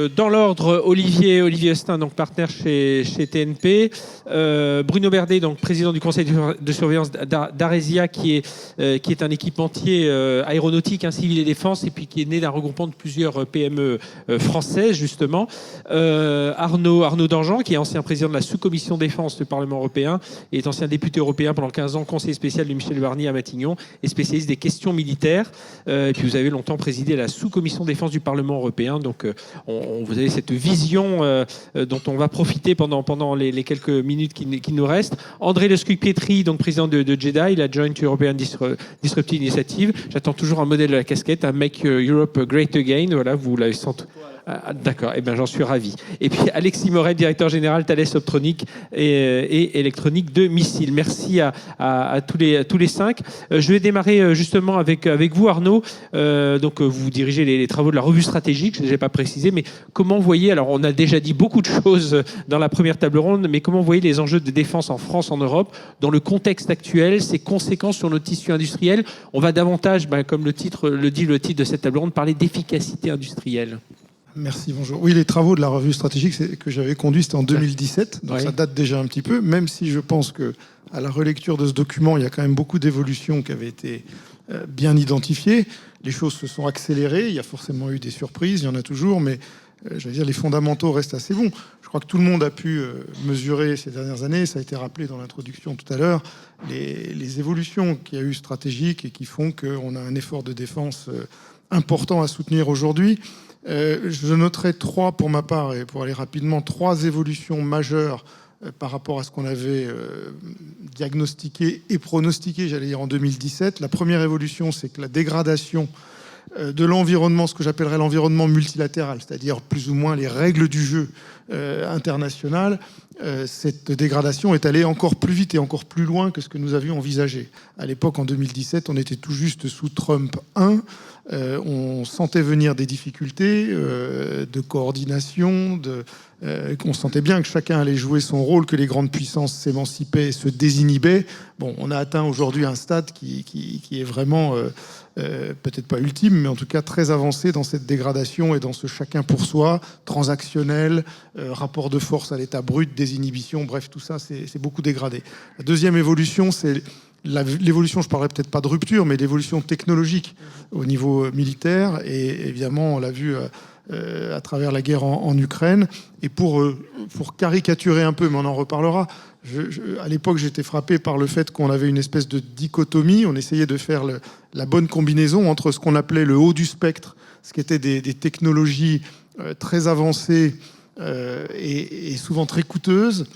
dans l'ordre, Olivier Hostin, donc partenaire chez TNP, Bruno Berdet, donc président du conseil de surveillance d'Aresia, qui est un équipementier aéronautique, civil et défense, et puis qui est né d'un regroupement de plusieurs PME françaises, justement. Arnaud Danjean, qui est ancien président de la sous-commission défense du Parlement européen, et est ancien député européen pendant 15 ans, conseiller spécial de Michel Barnier à Matignon, et spécialiste des questions militaires. Et puis vous avez longtemps présidé la sous-commission défense du Parlement européen. Donc vous avez cette vision dont on va profiter pendant les quelques minutes qui nous restent. André Le Scuc-Pietri, donc président de JEDI, la Joint European Disruptive Initiative. J'attends toujours un modèle de la casquette, à Make Europe Great Again. Voilà, vous l'avez senti. Ah, d'accord, eh bien, j'en suis ravi. Et puis Alexis Moret, directeur général Thales Optronics et électronique de missiles. Merci à tous les cinq. Je vais démarrer justement avec vous, Arnaud. Donc vous dirigez les travaux de la revue stratégique, je ne l'ai pas précisé, mais comment vous voyez, alors on a déjà dit beaucoup de choses dans la première table ronde, mais comment vous voyez les enjeux de défense en France, en Europe, dans le contexte actuel, ses conséquences sur notre tissu industriel? On va davantage, comme le dit le titre de cette table ronde, parler d'efficacité industrielle. Merci, bonjour. Oui, les travaux de la revue stratégique que j'avais conduits, c'était en 2017, donc ça date déjà un petit peu, même si je pense qu'à la relecture de ce document, il y a quand même beaucoup d'évolutions qui avaient été bien identifiées. Les choses se sont accélérées, il y a forcément eu des surprises, il y en a toujours, mais j'allais dire, les fondamentaux restent assez bons. Je crois que tout le monde a pu mesurer ces dernières années, ça a été rappelé dans l'introduction tout à l'heure, les évolutions qu'il y a eu stratégiques et qui font qu'on a un effort de défense important à soutenir aujourd'hui. Je noterai pour ma part, et pour aller rapidement, 3 évolutions majeures par rapport à ce qu'on avait diagnostiqué et pronostiqué, j'allais dire, en 2017. La première évolution, c'est que la dégradation de l'environnement, ce que j'appellerais l'environnement multilatéral, c'est-à-dire plus ou moins les règles du jeu international, cette dégradation est allée encore plus vite et encore plus loin que ce que nous avions envisagé. À l'époque, en 2017, on était tout juste sous Trump 1. On sentait venir des difficultés de coordination, qu'on sentait bien que chacun allait jouer son rôle, que les grandes puissances s'émancipaient et se désinhibaient. Bon, on a atteint aujourd'hui un stade qui est vraiment, peut-être pas ultime, mais en tout cas très avancé dans cette dégradation et dans ce chacun pour soi, transactionnel, rapport de force à l'état brut, désinhibition, bref, tout ça, c'est beaucoup dégradé. La deuxième évolution, c'est l'évolution, je ne parlerai peut-être pas de rupture, mais l'évolution technologique au niveau militaire. Et évidemment, on l'a vu à travers la guerre en Ukraine. Et pour caricaturer un peu, mais on en reparlera, à l'époque, j'étais frappé par le fait qu'on avait une espèce de dichotomie. On essayait de faire la bonne combinaison entre ce qu'on appelait le haut du spectre, ce qui était des technologies très avancées et souvent très coûteuses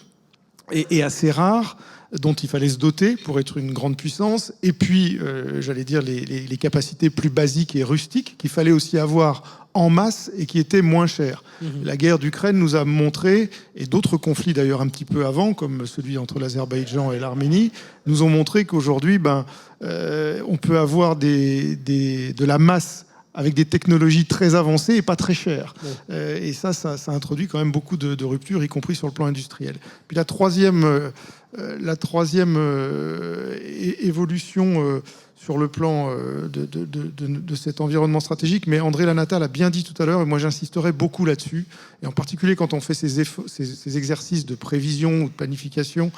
et assez rares, dont il fallait se doter pour être une grande puissance, et puis, j'allais dire, les capacités plus basiques et rustiques qu'il fallait aussi avoir en masse et qui étaient moins chères. La guerre d'Ukraine nous a montré, et d'autres conflits d'ailleurs un petit peu avant, comme celui entre l'Azerbaïdjan et l'Arménie, nous ont montré qu'aujourd'hui, on peut avoir de la masse avec des technologies très avancées et pas très chères. Et ça introduit quand même beaucoup de ruptures, y compris sur le plan industriel. Puis la troisième évolution sur le plan de cet environnement stratégique, mais André Lanatta l'a bien dit tout à l'heure, et moi j'insisterai beaucoup là-dessus, et en particulier quand on fait ces exercices de prévision ou de planification,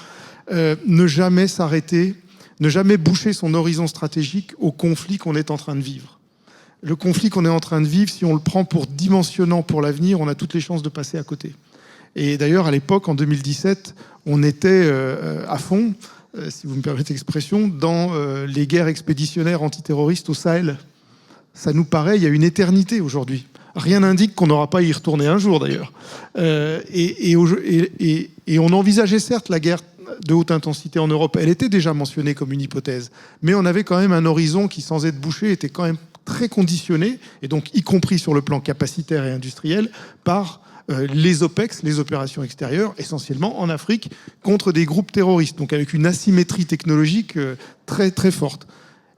ne jamais s'arrêter, ne jamais boucher son horizon stratégique au conflit qu'on est en train de vivre. Le conflit qu'on est en train de vivre, si on le prend pour dimensionnant pour l'avenir, on a toutes les chances de passer à côté. Et d'ailleurs, à l'époque, en 2017, on était à fond, si vous me permettez l'expression, dans les guerres expéditionnaires antiterroristes au Sahel. Ça nous paraît, il y a une éternité aujourd'hui. Rien n'indique qu'on n'aura pas à y retourner un jour, d'ailleurs. Et on envisageait certes la guerre de haute intensité en Europe. Elle était déjà mentionnée comme une hypothèse. Mais on avait quand même un horizon qui, sans être bouché, était quand même très conditionné, et donc y compris sur le plan capacitaire et industriel, par les OPEX, les opérations extérieures, essentiellement en Afrique, contre des groupes terroristes, donc avec une asymétrie technologique très, très forte.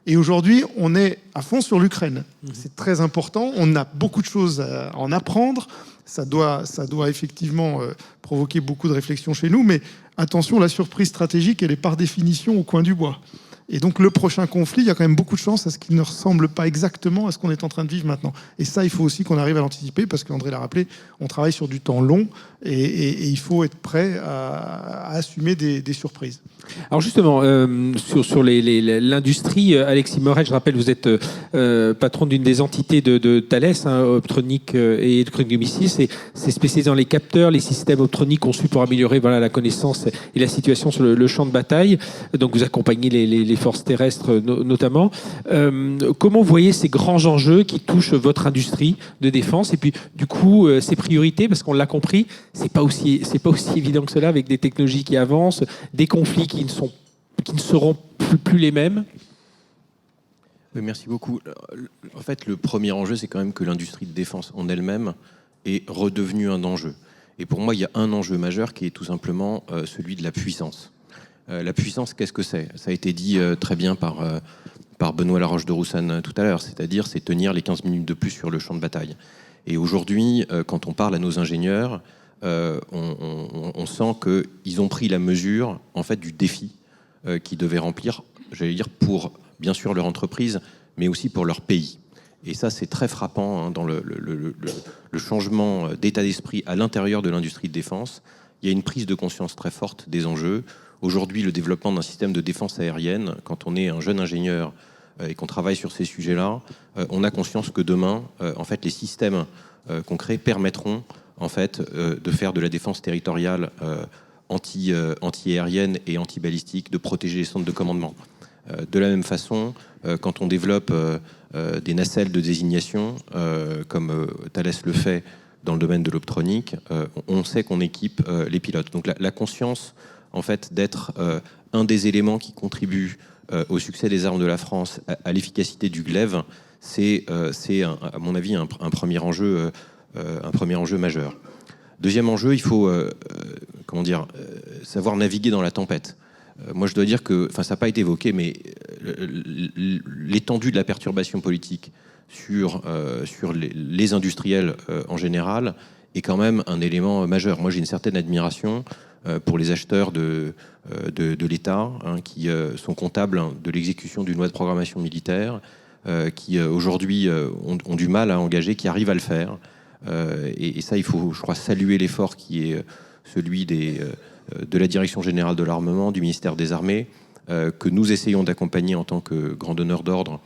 Et aujourd'hui, on est à fond sur l'Ukraine. C'est très important, on a beaucoup de choses à en apprendre, ça doit effectivement provoquer beaucoup de réflexions chez nous, mais attention, la surprise stratégique, elle est par définition au coin du bois. Et donc le prochain conflit, il y a quand même beaucoup de chances à ce qu'il ne ressemble pas exactement à ce qu'on est en train de vivre maintenant. Et ça, il faut aussi qu'on arrive à l'anticiper, parce qu'André l'a rappelé, on travaille sur du temps long et il faut être prêt à assumer des surprises. Alors justement, sur l'industrie, Alexis Morel, je rappelle, vous êtes patron d'une des entités de Thales, Optronic et Electronic Domicile. C'est spécialisé dans les capteurs, les systèmes optroniques conçus pour améliorer la connaissance et la situation sur le champ de bataille. Donc vous accompagnez les forces terrestres notamment. Comment vous voyez ces grands enjeux qui touchent votre industrie de défense et puis du coup ces priorités, parce qu'on l'a compris, c'est pas aussi évident que cela avec des technologies qui avancent, des conflits qui ne seront plus les mêmes. Oui, merci beaucoup. En fait, le premier enjeu, c'est quand même que l'industrie de défense en elle-même est redevenue un enjeu. Et pour moi, il y a un enjeu majeur qui est tout simplement celui de la puissance. La puissance, qu'est-ce que c'est ? Ça a été dit très bien par Benoît Laroche de Roussan tout à l'heure, c'est-à-dire c'est tenir les 15 minutes de plus sur le champ de bataille. Et aujourd'hui, quand on parle à nos ingénieurs, on sent qu'ils ont pris la mesure en fait, du défi qu'ils devaient remplir, j'allais dire, pour bien sûr leur entreprise, mais aussi pour leur pays. Et ça, c'est très frappant dans le changement d'état d'esprit à l'intérieur de l'industrie de défense. Il y a une prise de conscience très forte des enjeux. Aujourd'hui, le développement d'un système de défense aérienne, quand on est un jeune ingénieur et qu'on travaille sur ces sujets-là, on a conscience que demain, en fait, les systèmes qu'on crée permettront en fait, de faire de la défense territoriale anti-aérienne et anti-balistique, de protéger les centres de commandement. De la même façon, quand on développe des nacelles de désignation, comme Thales le fait dans le domaine de l'optronique, on sait qu'on équipe les pilotes. Donc la conscience, en fait, d'être un des éléments qui contribue au succès des armes de la France, à l'efficacité du glaive, c'est à mon avis, un premier enjeu majeur. Deuxième enjeu, il faut savoir naviguer dans la tempête. Moi, je dois dire que, ça n'a pas été évoqué, mais l'étendue de la perturbation politique sur les industriels en général est quand même un élément majeur. Moi, j'ai une certaine admiration pour les acheteurs de l'État qui sont comptables de l'exécution d'une loi de programmation militaire, qui aujourd'hui ont du mal à engager, qui arrivent à le faire. Et ça, il faut, je crois, saluer l'effort qui est celui de la Direction générale de l'armement, du ministère des Armées, que nous essayons d'accompagner en tant que grand donneur d'ordre,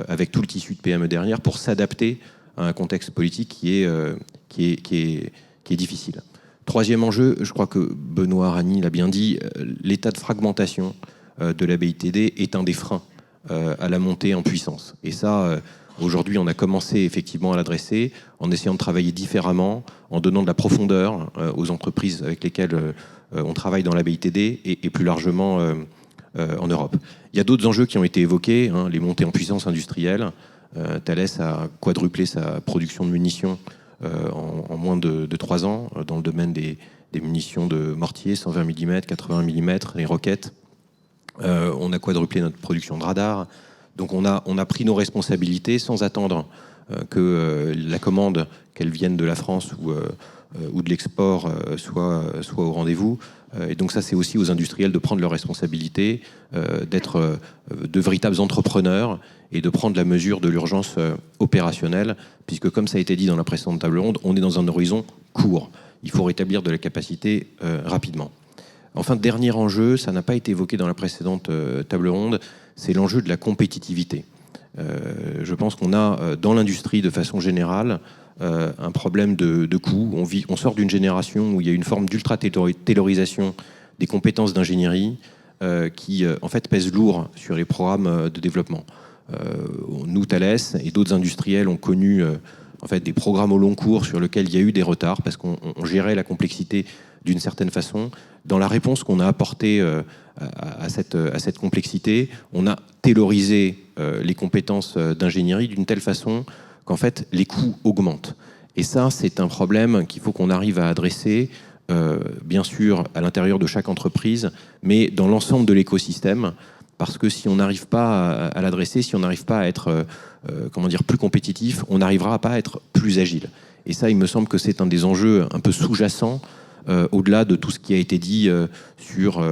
avec tout le tissu de PME derrière, pour s'adapter à un contexte politique qui est difficile. Troisième enjeu, je crois que Benoît Ragny l'a bien dit, l'état de fragmentation de la BITD est un des freins à la montée en puissance. Et ça, aujourd'hui, on a commencé effectivement à l'adresser en essayant de travailler différemment, en donnant de la profondeur aux entreprises avec lesquelles on travaille dans la BITD et plus largement en Europe. Il y a d'autres enjeux qui ont été évoqués, les montées en puissance industrielle. Thales a quadruplé sa production de munitions en moins de 3 ans dans le domaine des munitions de mortier, 120 mm, 80 mm, les roquettes. On a quadruplé notre production de radars. Donc on a pris nos responsabilités sans attendre que la commande, qu'elle vienne de la France ou de l'export, soit au rendez-vous. Et donc ça, c'est aussi aux industriels de prendre leurs responsabilités, d'être de véritables entrepreneurs et de prendre la mesure de l'urgence opérationnelle, puisque comme ça a été dit dans la précédente table ronde, on est dans un horizon court. Il faut rétablir de la capacité rapidement. Enfin, dernier enjeu, ça n'a pas été évoqué dans la précédente table ronde, c'est l'enjeu de la compétitivité. Je pense qu'on a dans l'industrie de façon générale un problème de coût. On sort d'une génération où il y a une forme d'ultra-taylorisation des compétences d'ingénierie qui en fait pèse lourd sur les programmes de développement. Nous, Thales et d'autres industriels ont connu en fait des programmes au long cours sur lesquels il y a eu des retards parce qu'on gérait la complexité d'une certaine façon. Dans la réponse qu'on a apportée à cette complexité, on a taylorisé les compétences d'ingénierie d'une telle façon qu'en fait les coûts augmentent. Et ça, c'est un problème qu'il faut qu'on arrive à adresser, bien sûr à l'intérieur de chaque entreprise, mais dans l'ensemble de l'écosystème, parce que si on n'arrive pas à l'adresser, si on n'arrive pas à être plus compétitif, on n'arrivera pas à être plus agile. Et ça, il me semble que c'est un des enjeux un peu sous-jacents au-delà de tout ce qui a été dit sur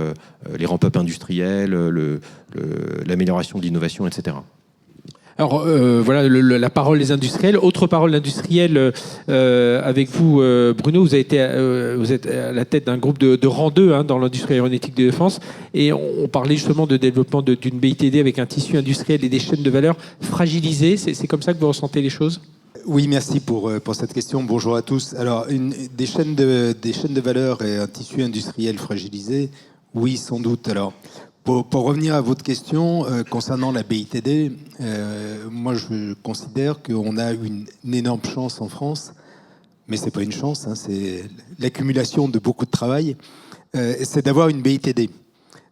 les ramp-up industriels, l'amélioration de l'innovation, etc. Alors voilà la parole des industriels. Autre parole d'industriels avec vous, Bruno. Vous êtes à la tête d'un groupe de rang 2 dans l'industrie aéronautique de défense. Et on parlait justement de développement d'une BITD avec un tissu industriel et des chaînes de valeur fragilisées. C'est comme ça que vous ressentez les choses ? Oui, merci pour cette question. Bonjour à tous. Alors, des chaînes de valeur et un tissu industriel fragilisé, oui, sans doute. Alors, pour revenir à votre question concernant la BITD, moi je considère qu'on a une énorme chance en France, mais c'est pas une chance, c'est l'accumulation de beaucoup de travail, c'est d'avoir une BITD.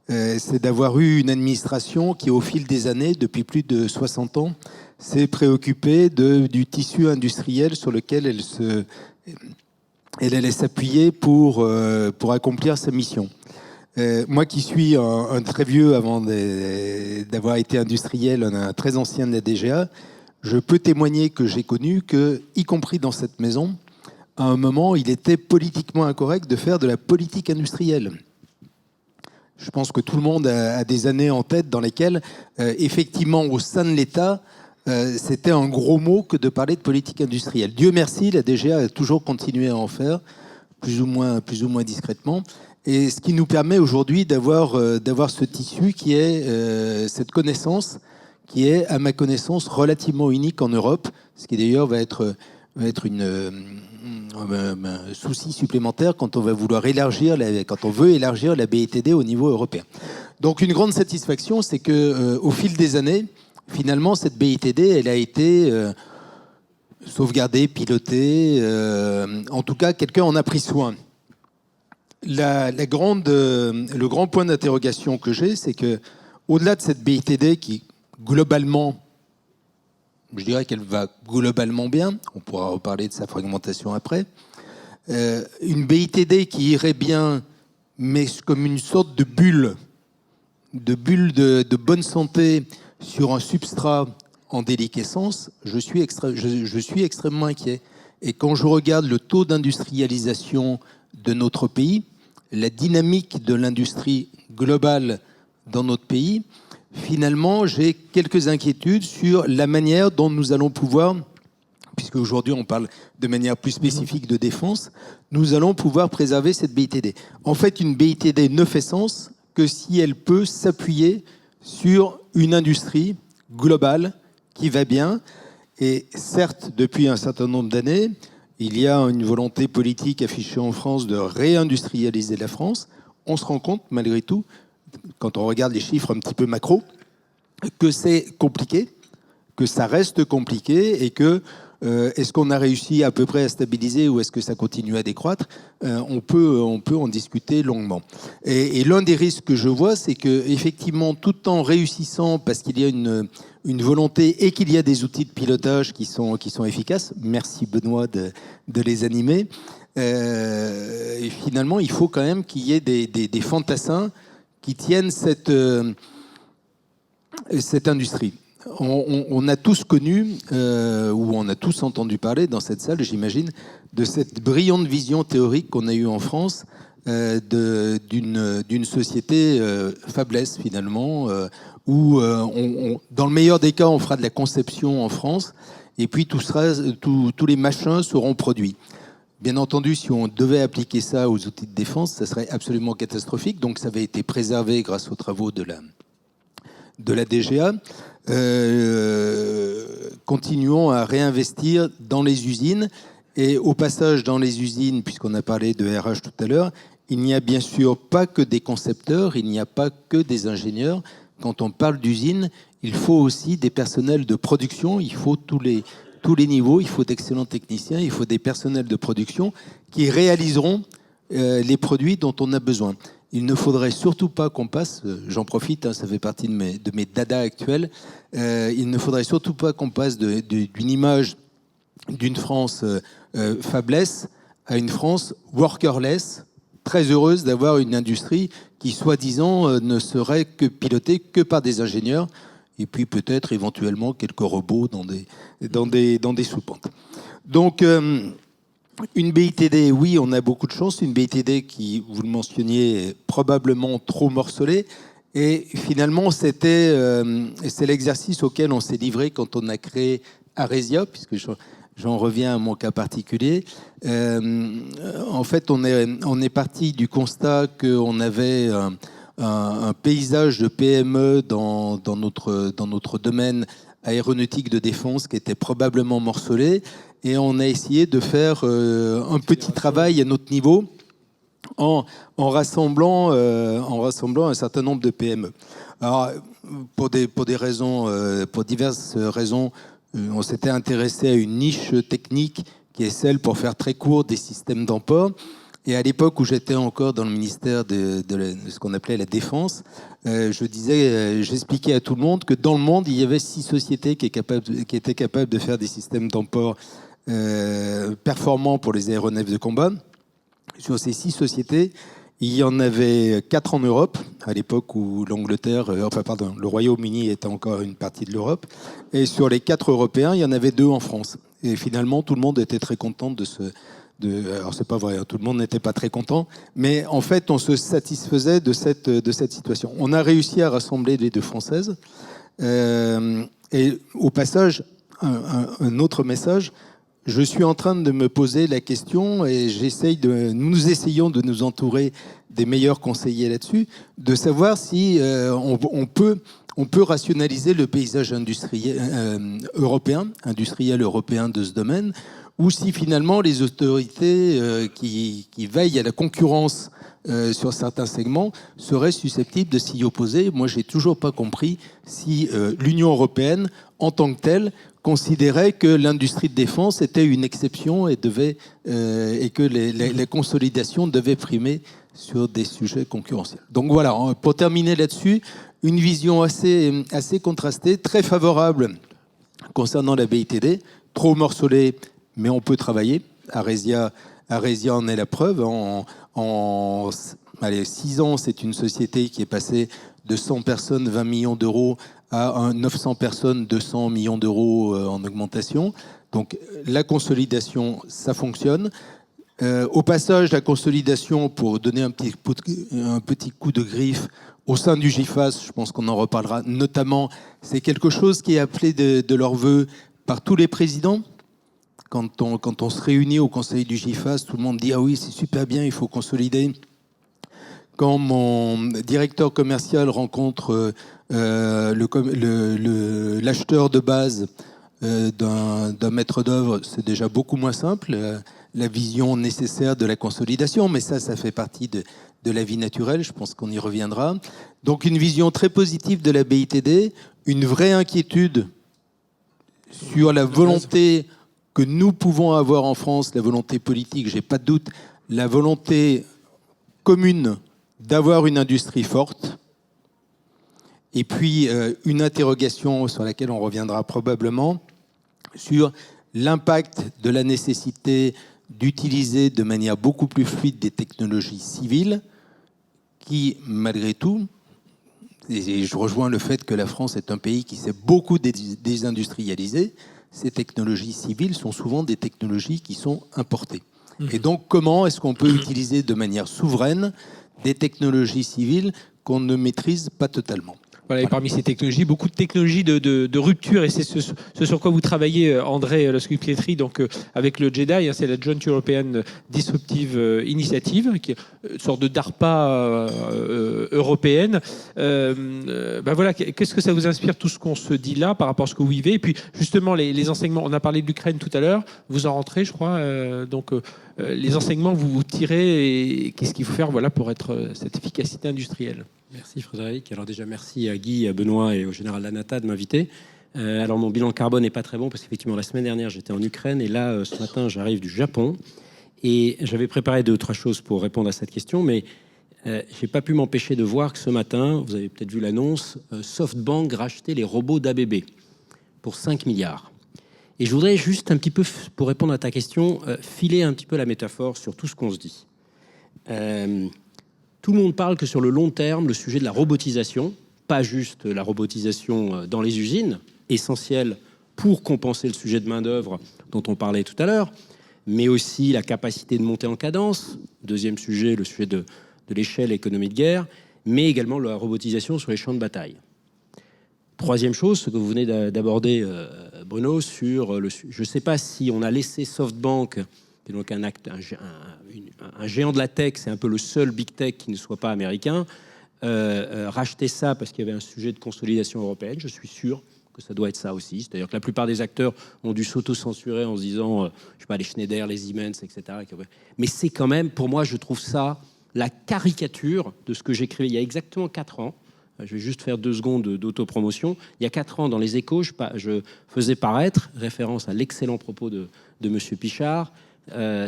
C'est d'avoir eu une administration qui, au fil des années, depuis plus de 60 ans, s'est préoccupée du tissu industriel sur lequel elle allait s'appuyer pour accomplir sa mission. Moi qui suis un très vieux avant d'avoir été industriel, un très ancien de la DGA, je peux témoigner que j'ai connu que, y compris dans cette maison, à un moment, il était politiquement incorrect de faire de la politique industrielle. Je pense que tout le monde a des années en tête dans lesquelles, effectivement, au sein de l'État, c'était un gros mot que de parler de politique industrielle. Dieu merci, la DGA a toujours continué à en faire, plus ou moins discrètement. Et ce qui nous permet aujourd'hui d'avoir ce tissu qui est cette connaissance, qui est, à ma connaissance, relativement unique en Europe, ce qui d'ailleurs va être un souci supplémentaire quand on va vouloir quand on veut élargir la BITD au niveau européen. Donc une grande satisfaction, c'est que au fil des années, finalement, cette BITD, elle a été sauvegardée, pilotée. En tout cas, quelqu'un en a pris soin. Le grand point d'interrogation que j'ai, c'est que, au-delà de cette BITD qui, globalement, je dirais qu'elle va globalement bien, on pourra reparler de sa fragmentation après, une BITD qui irait bien, mais comme une sorte de bulle de bonne santé sur un substrat en déliquescence, je suis extrêmement inquiet. Et quand je regarde le taux d'industrialisation de notre pays, la dynamique de l'industrie globale dans notre pays, finalement, j'ai quelques inquiétudes sur la manière dont nous allons pouvoir, puisque aujourd'hui on parle de manière plus spécifique de défense, nous allons pouvoir préserver cette BITD. En fait, une BITD ne fait sens que si elle peut s'appuyer sur une industrie globale qui va bien. Et certes, depuis un certain nombre d'années, il y a une volonté politique affichée en France de réindustrialiser la France. On se rend compte, malgré tout, quand on regarde les chiffres un petit peu macro, que c'est compliqué, que ça reste compliqué et que est-ce qu'on a réussi à peu près à stabiliser ou est-ce que ça continue à décroître, on peut en discuter longuement. Et l'un des risques que je vois, c'est que effectivement, tout en réussissant, parce qu'il y a une volonté et qu'il y a des outils de pilotage qui sont efficaces, merci Benoît de les animer, et finalement, il faut quand même qu'il y ait des fantassins qui tiennent cette industrie. On a tous connu, ou on a tous entendu parler dans cette salle, j'imagine, de cette brillante vision théorique qu'on a eue en France d'une société fabless, finalement, où dans le meilleur des cas, on fera de la conception en France, et puis tous les machins seront produits. Bien entendu, si on devait appliquer ça aux outils de défense, ça serait absolument catastrophique. Donc ça avait été préservé grâce aux travaux de la DGA. Continuons à réinvestir dans les usines. Et au passage, dans les usines, puisqu'on a parlé de RH tout à l'heure, il n'y a bien sûr pas que des concepteurs, il n'y a pas que des ingénieurs. Quand on parle d'usines, il faut aussi des personnels de production, il faut tous les niveaux, il faut d'excellents techniciens, il faut des personnels de production qui réaliseront les produits dont on a besoin. Il ne faudrait surtout pas qu'on passe, j'en profite, ça fait partie de mes dadas actuels, il ne faudrait surtout pas qu'on passe d'une image d'une France fabless à une France workerless, très heureuse d'avoir une industrie qui, soi-disant, ne serait que pilotée que par des ingénieurs, et puis peut-être éventuellement quelques robots dans des sous-pentes. Donc, Une BITD, oui, on a beaucoup de chance. Une BITD qui, vous le mentionniez, est probablement trop morcelée. Et finalement, c'est l'exercice auquel on s'est livré quand on a créé Aresia, puisque j'en reviens à mon cas particulier. En fait, on est parti du constat qu'on avait un paysage de PME dans notre domaine aéronautique de défense qui était probablement morcelé. Et on a essayé de faire un petit travail à notre niveau en rassemblant un certain nombre de PME. Alors, pour diverses raisons, on s'était intéressé à une niche technique qui est celle, pour faire très court, des systèmes d'emport. Et à l'époque où j'étais encore dans le ministère de ce qu'on appelait la Défense, j'expliquais à tout le monde que dans le monde, il y avait 6 sociétés qui étaient capables de faire des systèmes d'emport performants pour les aéronefs de combat. Sur ces 6 sociétés, il y en avait 4 en Europe, à l'époque où le Royaume-Uni était encore une partie de l'Europe. Et sur les 4 Européens, il y en avait 2 en France. Et finalement, tout le monde était très content alors, c'est pas vrai, tout le monde n'était pas très content, mais en fait, on se satisfaisait de cette situation. On a réussi à rassembler les 2 françaises. Et au passage, un autre message. Je suis en train de me poser la question, et nous essayons de nous entourer des meilleurs conseillers là-dessus, de savoir si on peut rationaliser le paysage industriel européen de ce domaine, ou si finalement les autorités qui veillent à la concurrence sur certains segments seraient susceptibles de s'y opposer. Moi, j'ai toujours pas compris si l'Union européenne, en tant que telle, considérait que l'industrie de défense était une exception et que les consolidations devaient primer sur des sujets concurrentiels. Donc voilà, pour terminer là-dessus, une vision assez contrastée, très favorable concernant la BITD, trop morcelée, mais on peut travailler. Aresia en est la preuve. En 6 ans, c'est une société qui est passée de 100 personnes, 20 millions d'euros, à 900 personnes, 200 millions d'euros en augmentation. Donc la consolidation, ça fonctionne. Au passage, la consolidation, pour donner un petit coup de griffe au sein du GIFAS, je pense qu'on en reparlera notamment, c'est quelque chose qui est appelé de leur vœu par tous les présidents. Quand on se réunit au conseil du GIFAS, tout le monde dit « Ah oui, c'est super bien, il faut consolider ». Quand mon directeur commercial rencontre l'acheteur de base d'un maître d'œuvre, c'est déjà beaucoup moins simple, la vision nécessaire de la consolidation, mais ça fait partie de la vie naturelle, je pense qu'on y reviendra. Donc une vision très positive de la BITD, une vraie inquiétude sur la volonté que nous pouvons avoir en France, la volonté politique, j'ai pas de doute, la volonté commune d'avoir une industrie forte, et puis une interrogation sur laquelle on reviendra probablement, sur l'impact de la nécessité d'utiliser de manière beaucoup plus fluide des technologies civiles qui, malgré tout, et je rejoins le fait que la France est un pays qui s'est beaucoup désindustrialisé, ces technologies civiles sont souvent des technologies qui sont importées. Et donc, comment est-ce qu'on peut utiliser de manière souveraine des technologies civiles qu'on ne maîtrise pas totalement ? Voilà, et parmi ces technologies, beaucoup de technologies de rupture, et c'est ce sur quoi vous travaillez, André Lascuy-Pietri, donc avec le JEDI, c'est la Joint European Disruptive Initiative, qui est une sorte de DARPA européenne. Voilà, qu'est-ce que ça vous inspire, tout ce qu'on se dit là, par rapport à ce que vous vivez? Et puis, justement, les enseignements, on a parlé de l'Ukraine tout à l'heure, vous en rentrez, je crois, les enseignements, vous tirez, et qu'est-ce qu'il faut faire pour être cette efficacité industrielle? Merci Frédéric. Alors déjà, merci à Guy, à Benoît et au général Lanata de m'inviter. Alors mon bilan carbone n'est pas très bon parce qu'effectivement, la semaine dernière, j'étais en Ukraine et là, ce matin, j'arrive du Japon. Et j'avais préparé 2 ou 3 choses pour répondre à cette question, mais je n'ai pas pu m'empêcher de voir que ce matin, vous avez peut-être vu l'annonce, SoftBank rachetait les robots d'ABB pour 5 milliards. Et je voudrais juste un petit peu, pour répondre à ta question, filer un petit peu la métaphore sur tout ce qu'on se dit. Tout le monde parle que sur le long terme, le sujet de la robotisation, pas juste la robotisation dans les usines, essentielle pour compenser le sujet de main-d'œuvre dont on parlait tout à l'heure, mais aussi la capacité de monter en cadence. Deuxième sujet, le sujet de l'échelle économie de guerre, mais également la robotisation sur les champs de bataille. Troisième chose, ce que vous venez d'aborder, Bruno, sur je ne sais pas si on a laissé SoftBank, qui est donc un géant de la tech, c'est un peu le seul big tech qui ne soit pas américain, racheter ça parce qu'il y avait un sujet de consolidation européenne. Je suis sûr que ça doit être ça aussi. C'est-à-dire que la plupart des acteurs ont dû s'auto-censurer en se disant, je sais pas, les Schneider, les Siemens, etc. Mais c'est quand même, pour moi, je trouve ça la caricature de ce que j'écrivais il y a exactement 4 ans. Je vais juste faire 2 secondes d'autopromotion. Il y a 4 ans, dans les Échos, je faisais paraître, référence à l'excellent propos de M. Pichard,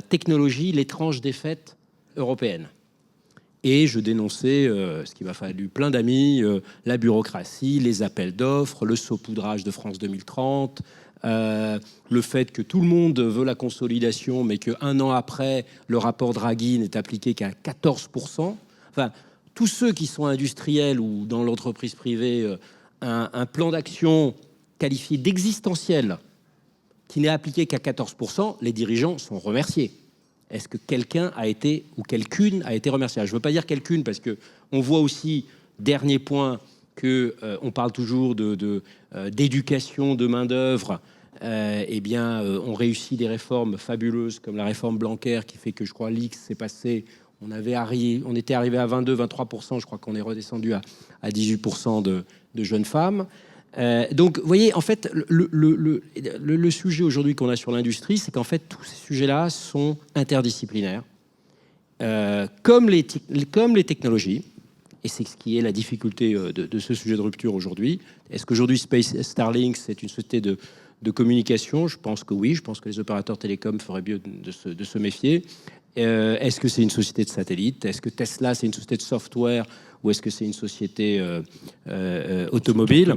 technologie, l'étrange défaite européenne. Et je dénonçais, ce qui m'a fallu plein d'amis, la bureaucratie, les appels d'offres, le saupoudrage de France 2030, le fait que tout le monde veut la consolidation, mais qu'un an après, le rapport Draghi n'est appliqué qu'à 14%. Enfin, tous ceux qui sont industriels ou dans l'entreprise privée, un plan d'action qualifié d'existentiel qui n'est appliqué qu'à 14%, les dirigeants sont remerciés. Est-ce que quelqu'un a été, ou quelqu'une a été remerciée? Je ne veux pas dire quelqu'une, parce qu'on voit aussi, dernier point, qu'on parle toujours d'éducation, de main-d'œuvre. On réussit des réformes fabuleuses, comme la réforme Blanquer, qui fait que, je crois, l'X s'est passé... On était arrivé à 22-23%, je crois qu'on est redescendu à 18% de jeunes femmes. Donc, vous voyez, en fait, le sujet aujourd'hui qu'on a sur l'industrie, c'est qu'en fait, tous ces sujets-là sont interdisciplinaires, comme les technologies, et c'est ce qui est la difficulté de ce sujet de rupture aujourd'hui. Est-ce qu'aujourd'hui, Starlink, c'est une société de communication? Je pense que oui, je pense que les opérateurs télécoms feraient mieux de se méfier. Est-ce que c'est une société de satellite? Est-ce que Tesla, c'est une société de software? Ou est-ce que c'est une société automobile?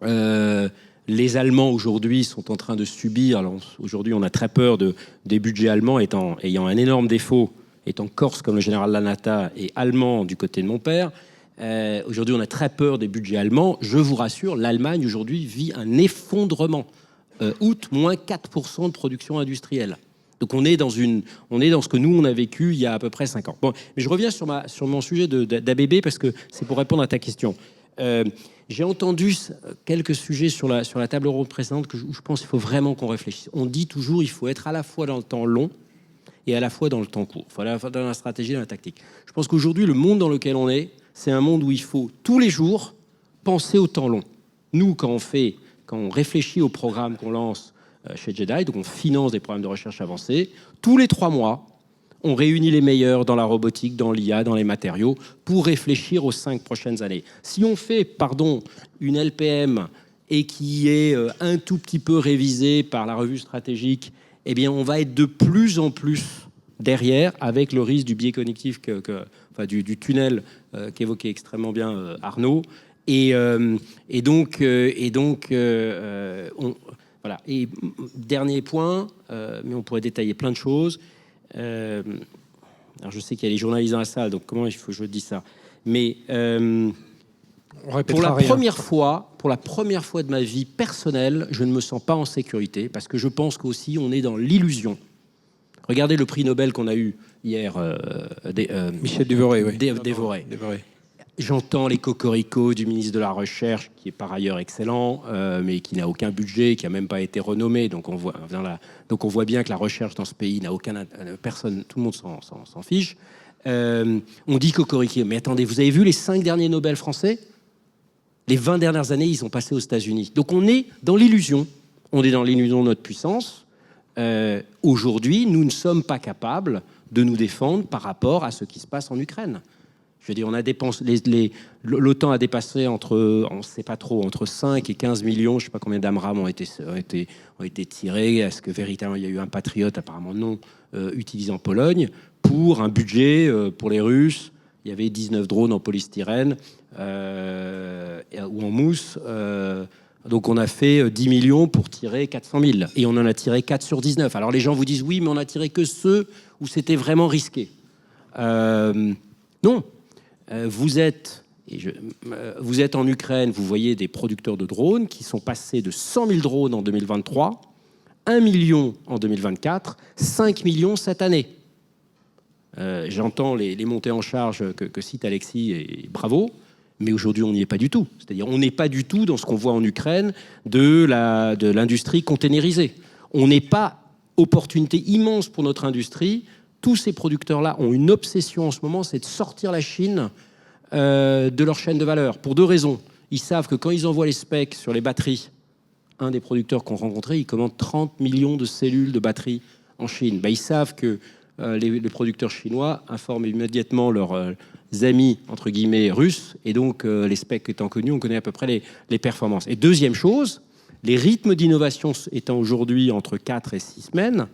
Les Allemands aujourd'hui sont en train de subir, alors aujourd'hui on a très peur des budgets allemands ayant un énorme défaut, étant corse comme le général Lanata et allemand du côté de mon père. Aujourd'hui on a très peur des budgets allemands. Je vous rassure, l'Allemagne aujourd'hui vit un effondrement. Août, moins 4% de production industrielle. Donc on est dans ce que nous on a vécu il y a à peu près 5 ans. Bon, mais je reviens sur mon sujet d'ABB parce que c'est pour répondre à ta question. J'ai entendu quelques sujets sur la table ronde précédente où je pense qu'il faut vraiment qu'on réfléchisse. On dit toujours il faut être à la fois dans le temps long et à la fois dans le temps court. Il faut à la fois dans la stratégie et dans la tactique. Je pense qu'aujourd'hui, le monde dans lequel on est, c'est un monde où il faut tous les jours penser au temps long. Nous, quand on réfléchit au programme qu'on lance chez JEDI, donc on finance des programmes de recherche avancés, tous les 3 mois, on réunit les meilleurs dans la robotique, dans l'IA, dans les matériaux, pour réfléchir aux 5 prochaines années. Si on fait, une LPM et qui est un tout petit peu révisée par la revue stratégique, eh bien, on va être de plus en plus derrière, avec le risque du biais cognitif, du tunnel qu'évoquait extrêmement bien Arnaud. Voilà. Et dernier point, mais on pourrait détailler plein de choses. Alors je sais qu'il y a les journalistes dans la salle, donc comment il faut que je dise ça? Mais pour la première fois de ma vie personnelle, je ne me sens pas en sécurité parce que je pense qu'aussi on est dans l'illusion. Regardez le prix Nobel qu'on a eu hier, Michel Dévoré. Oui. Dévoré. J'entends les cocoricots du ministre de la Recherche, qui est par ailleurs excellent, mais qui n'a aucun budget, qui n'a même pas été renommé. Donc on voit bien que la recherche dans ce pays n'a aucun... Personne, tout le monde s'en fiche. On dit cocorico, mais attendez, vous avez vu les 5 derniers Nobel français? Les 20 dernières années, ils sont passés aux États-Unis. Donc on est dans l'illusion. On est dans l'illusion de notre puissance. Aujourd'hui, nous ne sommes pas capables de nous défendre par rapport à ce qui se passe en Ukraine. Je veux dire, on a dépensé, l'OTAN a dépassé on ne sait pas trop, entre 5 et 15 millions, je ne sais pas combien d'AMRAAM ont été tirés. Est-ce que véritablement il y a eu un patriote, apparemment non, utilisé en Pologne, pour un budget pour les Russes? Il y avait 19 drones en polystyrène ou en mousse. Donc on a fait 10 millions pour tirer 400 000. Et on en a tiré 4 sur 19. Alors les gens vous disent, oui, mais on a tiré que ceux où c'était vraiment risqué. Non. Vous êtes en Ukraine, vous voyez des producteurs de drones qui sont passés de 100 000 drones en 2023 1 million en 2024, 5 millions cette année. J'entends les montées en charge que cite Alexis, et bravo, mais aujourd'hui on n'y est pas du tout. C'est-à-dire on n'est pas du tout dans ce qu'on voit en Ukraine de l'industrie containerisée. On n'est pas opportunité immense pour notre industrie. Tous ces producteurs-là ont une obsession en ce moment, c'est de sortir la Chine de leur chaîne de valeur, pour 2 raisons. Ils savent que quand ils envoient les specs sur les batteries, un des producteurs qu'on rencontrait, il commande 30 millions de cellules de batteries en Chine. Ils savent que les producteurs chinois informent immédiatement leurs amis, entre guillemets, russes, et donc les specs étant connus, on connaît à peu près les performances. Et deuxième chose, les rythmes d'innovation étant aujourd'hui entre 4 et 6 semaines,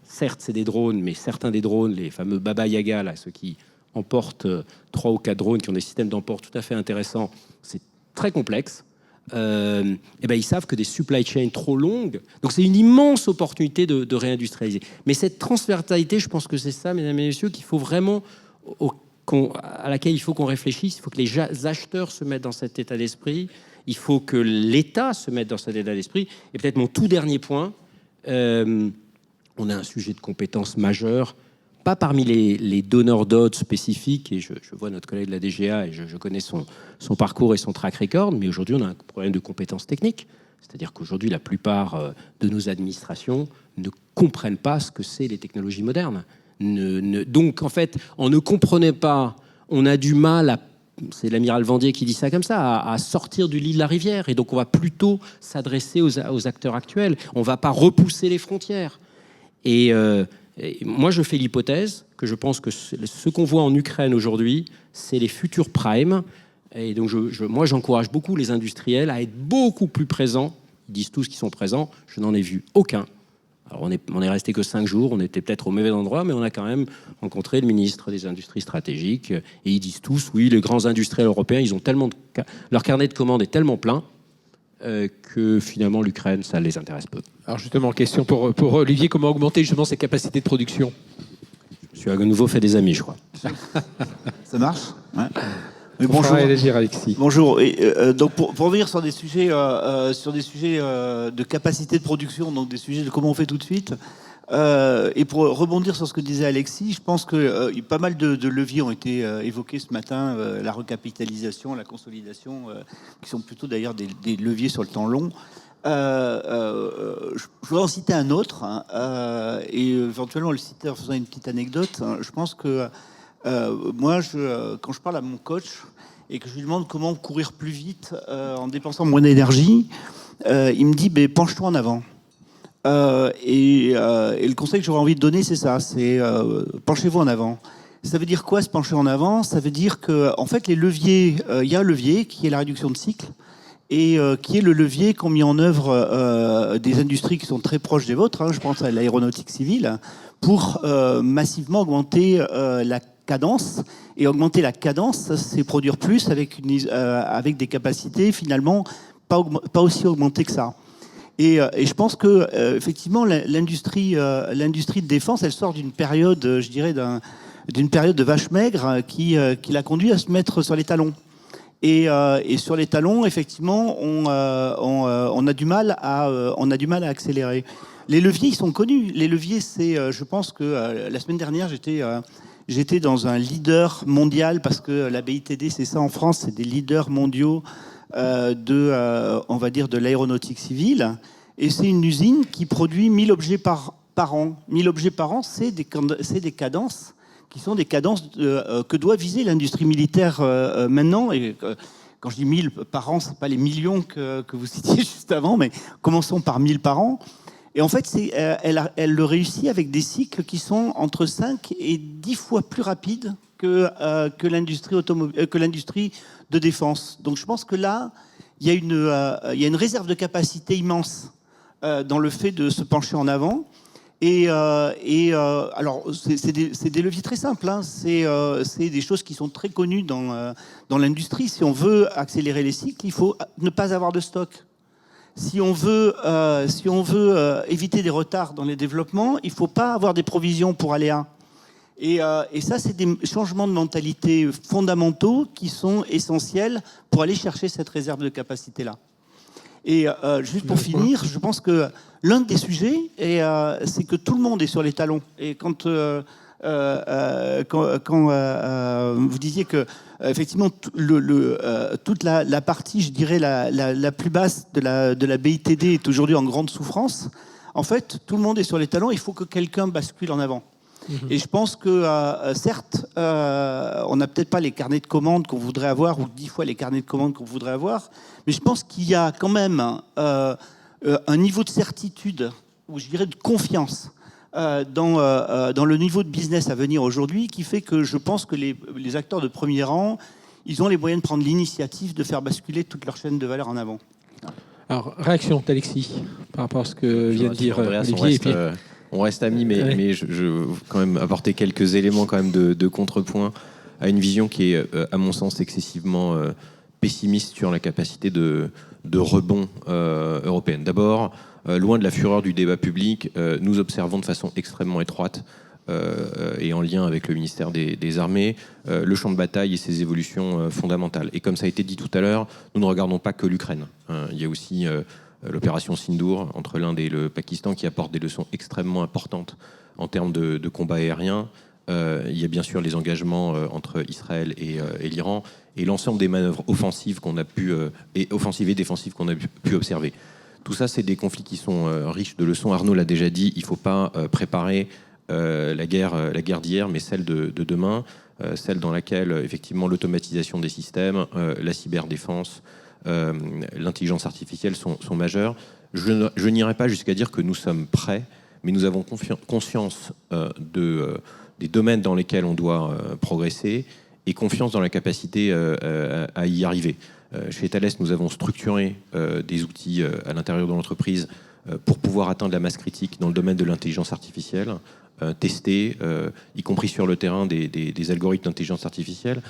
certes c'est des drones, mais certains des drones, les fameux Baba Yaga, là, ceux qui emportent 3 ou 4 drones, qui ont des systèmes d'emport tout à fait intéressants, c'est très complexe. Ils savent que des supply chains trop longues, donc c'est une immense opportunité de réindustrialiser. Mais cette transversalité, je pense que c'est ça, mesdames et messieurs, qu'il faut vraiment, à laquelle il faut qu'on réfléchisse. Il faut que les acheteurs se mettent dans cet état d'esprit. Il faut que l'État se mette dans cet état d'esprit. Et peut-être mon tout dernier point, on a un sujet de compétence majeur, pas parmi les donneurs d'ordre spécifiques, et je vois notre collègue de la DGA, et je connais son parcours et son track record, mais aujourd'hui on a un problème de compétences techniques. C'est-à-dire qu'aujourd'hui la plupart de nos administrations ne comprennent pas ce que c'est les technologies modernes. Donc en fait, on ne comprenait pas, on a du mal c'est l'amiral Vendier qui dit ça comme ça, à sortir du lit de la rivière. Et donc on va plutôt s'adresser aux acteurs actuels. On ne va pas repousser les frontières. Et moi, je fais l'hypothèse que je pense que ce qu'on voit en Ukraine aujourd'hui, c'est les futurs primes. Et donc, moi, j'encourage beaucoup les industriels à être beaucoup plus présents. Ils disent tous qu'ils sont présents. Je n'en ai vu aucun. Alors, on est resté que 5 jours. On était peut-être au mauvais endroit, mais on a quand même rencontré le ministre des Industries stratégiques. Et ils disent tous, oui, les grands industriels européens, ils ont tellement leur carnet de commandes est tellement plein que finalement l'Ukraine, ça les intéresse peu. Alors justement, question pour Olivier, comment augmenter justement ses capacités de production? Je suis à nouveau fait des amis, je crois. Ça marche, ouais. Mais bonjour, Alexis. Bonjour. Donc pour revenir sur des sujets, de capacité de production, donc des sujets de comment on fait tout de suite. Et pour rebondir sur ce que disait Alexis, je pense que pas mal de leviers ont été évoqués ce matin, la recapitalisation, la consolidation, qui sont plutôt d'ailleurs des leviers sur le temps long. Je voudrais en citer un autre, et éventuellement le citer en faisant une petite anecdote. Je pense que moi, quand je parle à mon coach et que je lui demande comment courir plus vite en dépensant moins d'énergie, il me dit penche-toi en avant. Et le conseil que j'aurais envie de donner, c'est ça, c'est penchez-vous en avant. Ça veut dire quoi, se pencher en avant? Ça veut dire que, en fait, les leviers, il y a un levier qui est la réduction de cycle et qui est le levier qu'ont mis en œuvre des industries qui sont très proches des vôtres. Je pense à l'aéronautique civile pour massivement augmenter la cadence. Et augmenter la cadence, c'est produire plus avec des capacités finalement pas aussi augmentées que ça. Et je pense que effectivement l'industrie de défense, elle sort d'une période, je dirais, d'une période de vache maigre qui l'a conduit à se mettre sur les talons. Et sur les talons, effectivement, on a du mal à accélérer. Les leviers, ils sont connus. Les leviers, c'est, je pense que la semaine dernière, j'étais dans un leader mondial, parce que la BITD, c'est ça en France, c'est des leaders mondiaux on va dire, de l'aéronautique civile. Et c'est une usine qui produit 1000 objets par an. 1000 objets par an, c'est des cadences qui sont des cadences que doit viser l'industrie militaire maintenant. Et quand je dis 1000 par an, c'est pas les millions que vous citiez juste avant, mais commençons par 1000 par an. Et en fait, elle le réussit avec des cycles qui sont entre 5 et 10 fois plus rapides que l'industrie de défense. Donc je pense que là, il y a une réserve de capacité immense dans le fait de se pencher en avant. Alors, c'est des leviers très simples. C'est des choses qui sont très connues dans l'industrie. Si on veut accélérer les cycles, il faut ne pas avoir de stock. Si on veut éviter des retards dans les développements, il ne faut pas avoir des provisions pour aléas. Et ça, c'est des changements de mentalité fondamentaux qui sont essentiels pour aller chercher cette réserve de capacité-là. Et juste pour finir, je pense que l'un des sujets, c'est que tout le monde est sur les talons. Et quand vous disiez que effectivement toute la partie, je dirais la plus basse de la BITD est aujourd'hui en grande souffrance, en fait, tout le monde est sur les talons. Il faut que quelqu'un bascule en avant. Et je pense que, certes, on n'a peut-être pas les carnets de commandes qu'on voudrait avoir, ou 10 fois les carnets de commandes qu'on voudrait avoir, mais je pense qu'il y a quand même un niveau de certitude, ou je dirais de confiance, dans le niveau de business à venir aujourd'hui, qui fait que je pense que les acteurs de premier rang, ils ont les moyens de prendre l'initiative de faire basculer toute leur chaîne de valeur en avant. Alors, réaction d'Alexis par rapport à ce que vient de dire Olivier. On reste amis, mais je veux quand même apporter quelques éléments quand même de contrepoint à une vision qui est, à mon sens, excessivement pessimiste sur la capacité de rebond européenne. D'abord, loin de la fureur du débat public, nous observons de façon extrêmement étroite et en lien avec le ministère des Armées, le champ de bataille et ses évolutions fondamentales. Et comme ça a été dit tout à l'heure, nous ne regardons pas que l'Ukraine. Il y a aussi l'opération Sindour entre l'Inde et le Pakistan qui apporte des leçons extrêmement importantes en termes de combat aérien. Il y a bien sûr les engagements entre Israël et l'Iran et l'ensemble des manœuvres offensives qu'on a pu offensives et défensives qu'on a pu observer. Tout ça, c'est des conflits qui sont riches de leçons. Arnaud l'a déjà dit, il ne faut pas préparer la guerre d'hier, mais celle de demain, celle dans laquelle effectivement l'automatisation des systèmes, la cyberdéfense, l'intelligence artificielle sont majeures. Je n'irai pas jusqu'à dire que nous sommes prêts, mais nous avons conscience des domaines dans lesquels on doit progresser et confiance dans la capacité à y arriver. Chez Thales, nous avons structuré des outils à l'intérieur de l'entreprise pour pouvoir atteindre la masse critique dans le domaine de l'intelligence artificielle, tester, y compris sur le terrain, des algorithmes d'intelligence artificielle.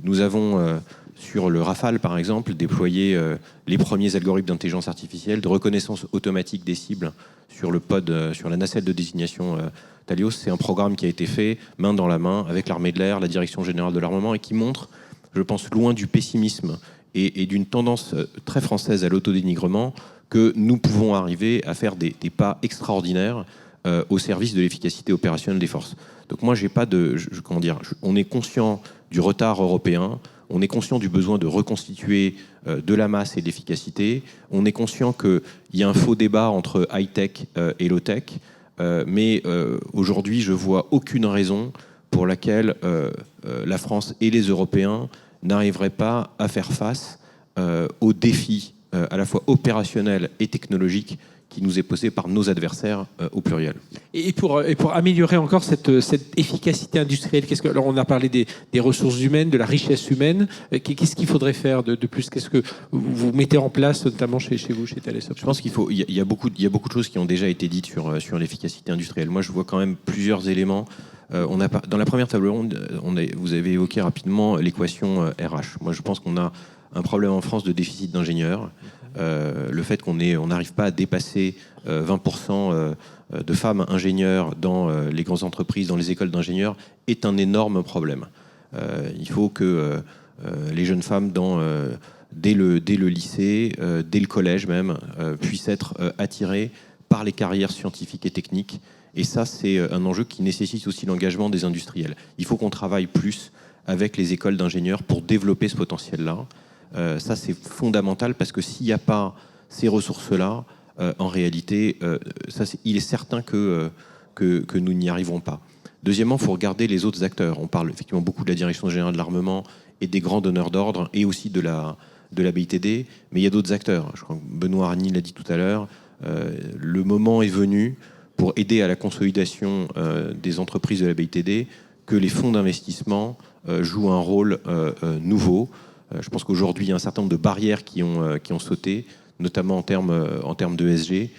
Nous avons, sur le Rafale par exemple, déployé les premiers algorithmes d'intelligence artificielle, de reconnaissance automatique des cibles sur le pod, sur la nacelle de désignation Talios. C'est un programme qui a été fait main dans la main avec l'armée de l'air, la direction générale de l'armement, et qui montre, je pense, loin du pessimisme et d'une tendance très française à l'autodénigrement, que nous pouvons arriver à faire des pas extraordinaires au service de l'efficacité opérationnelle des forces. Donc moi, j'ai pas on est conscient du retard européen, on est conscient du besoin de reconstituer de la masse et de l'efficacité, on est conscient qu'il y a un faux débat entre high-tech et low-tech, mais aujourd'hui, je vois aucune raison pour laquelle la France et les Européens n'arriveraient pas à faire face aux défis à la fois opérationnels et technologiques qui nous est posé par nos adversaires au pluriel. Et pour améliorer encore cette efficacité industrielle, alors on a parlé des ressources humaines, de la richesse humaine, qu'est-ce qu'il faudrait faire de plus? Qu'est-ce que vous mettez en place, notamment chez vous, chez Thales? Je pense qu'il y a beaucoup de choses qui ont déjà été dites sur l'efficacité industrielle. Moi, je vois quand même plusieurs éléments. Dans la première table ronde, vous avez évoqué rapidement l'équation RH. Moi, je pense qu'on a un problème en France de déficit d'ingénieurs. Le fait qu'on n'arrive pas à dépasser 20% de femmes ingénieurs dans les grandes entreprises, dans les écoles d'ingénieurs, est un énorme problème. Il faut que les jeunes femmes, dès le lycée, dès le collège même, puissent être attirées par les carrières scientifiques et techniques. Et ça, c'est un enjeu qui nécessite aussi l'engagement des industriels. Il faut qu'on travaille plus avec les écoles d'ingénieurs pour développer ce potentiel-là. Ça, c'est fondamental parce que s'il n'y a pas ces ressources-là, en réalité, il est certain que nous n'y arriverons pas. Deuxièmement, il faut regarder les autres acteurs. On parle effectivement beaucoup de la Direction générale de l'armement et des grands donneurs d'ordre et aussi de la BITD, mais il y a d'autres acteurs. Je crois que Benoît Hargny l'a dit tout à l'heure. Le moment est venu pour aider à la consolidation des entreprises de la BITD que les fonds d'investissement jouent un rôle nouveau. Je pense qu'aujourd'hui, il y a un certain nombre de barrières qui ont sauté, notamment en termes d'ESG.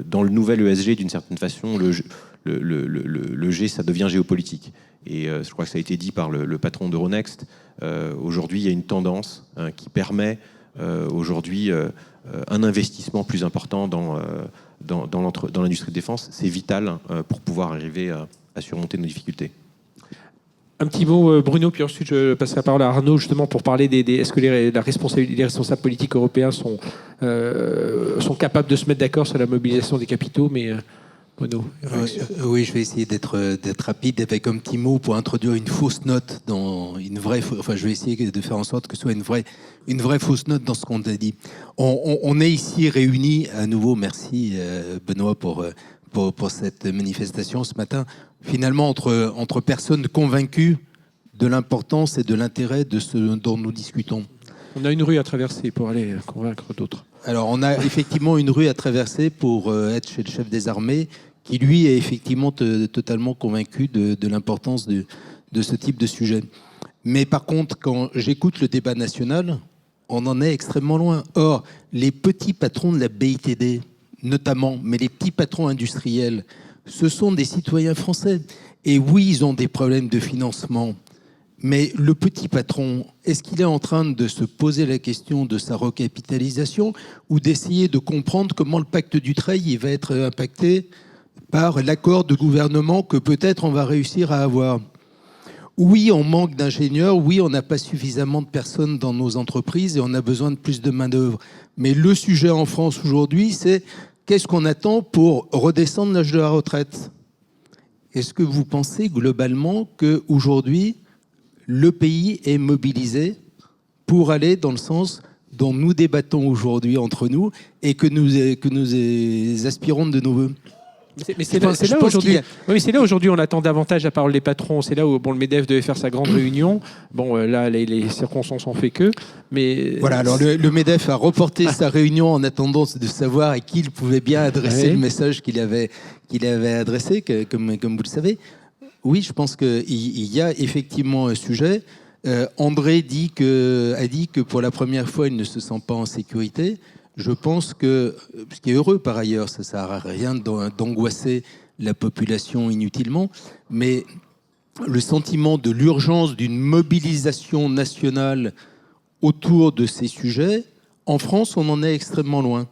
Dans le nouvel ESG, d'une certaine façon, le G, ça devient géopolitique. Et je crois que ça a été dit par le patron d'Euronext. Aujourd'hui, il y a une tendance qui permet aujourd'hui un investissement plus important dans l'industrie de défense. C'est vital pour pouvoir arriver à surmonter nos difficultés. Un petit mot, Bruno, puis ensuite je passerai la parole à Arnaud, justement, pour parler est-ce que les responsables politiques européens sont capables de se mettre d'accord sur la mobilisation des capitaux, mais Bruno. Oui, je vais essayer d'être rapide avec un petit mot pour introduire une fausse note dans une vraie. Enfin, je vais essayer de faire en sorte que ce soit une vraie fausse note dans ce qu'on a dit. On est ici réunis à nouveau. Merci Benoît pour cette manifestation ce matin. Finalement, entre personnes convaincues de l'importance et de l'intérêt de ce dont nous discutons. On a une rue à traverser pour aller convaincre d'autres. Alors, on a effectivement une rue à traverser pour être chez le chef des armées, qui lui est effectivement totalement convaincu de l'importance de ce type de sujet. Mais par contre, quand j'écoute le débat national, on en est extrêmement loin. Or, les petits patrons de la BITD, notamment, mais les petits patrons industriels, ce sont des citoyens français. Et oui, ils ont des problèmes de financement. Mais le petit patron, est-ce qu'il est en train de se poser la question de sa recapitalisation ou d'essayer de comprendre comment le pacte Dutreil il va être impacté par l'accord de gouvernement que peut-être on va réussir à avoir? Oui, on manque d'ingénieurs. Oui, on n'a pas suffisamment de personnes dans nos entreprises et on a besoin de plus de main-d'œuvre. Mais le sujet en France aujourd'hui, c'est qu'est-ce qu'on attend pour redescendre l'âge de la retraite? Est-ce que vous pensez globalement qu'aujourd'hui, le pays est mobilisé pour aller dans le sens dont nous débattons aujourd'hui entre nous et que nous aspirons de nos voeux? Mais c'est là aujourd'hui on attend davantage la parole des patrons. C'est là où le MEDEF devait faire sa grande réunion. Bon, là, les circonstances ont fait que. Mais voilà. Alors le MEDEF a reporté sa réunion en attendant de savoir à qui il pouvait bien adresser le message qu'il avait adressé, comme vous le savez. Oui, je pense qu'il y a effectivement un sujet. André a dit que pour la première fois, il ne se sent pas en sécurité. Je pense que, ce qui est heureux par ailleurs, ça ne sert à rien d'angoisser la population inutilement, mais le sentiment de l'urgence d'une mobilisation nationale autour de ces sujets, en France, on en est extrêmement loin.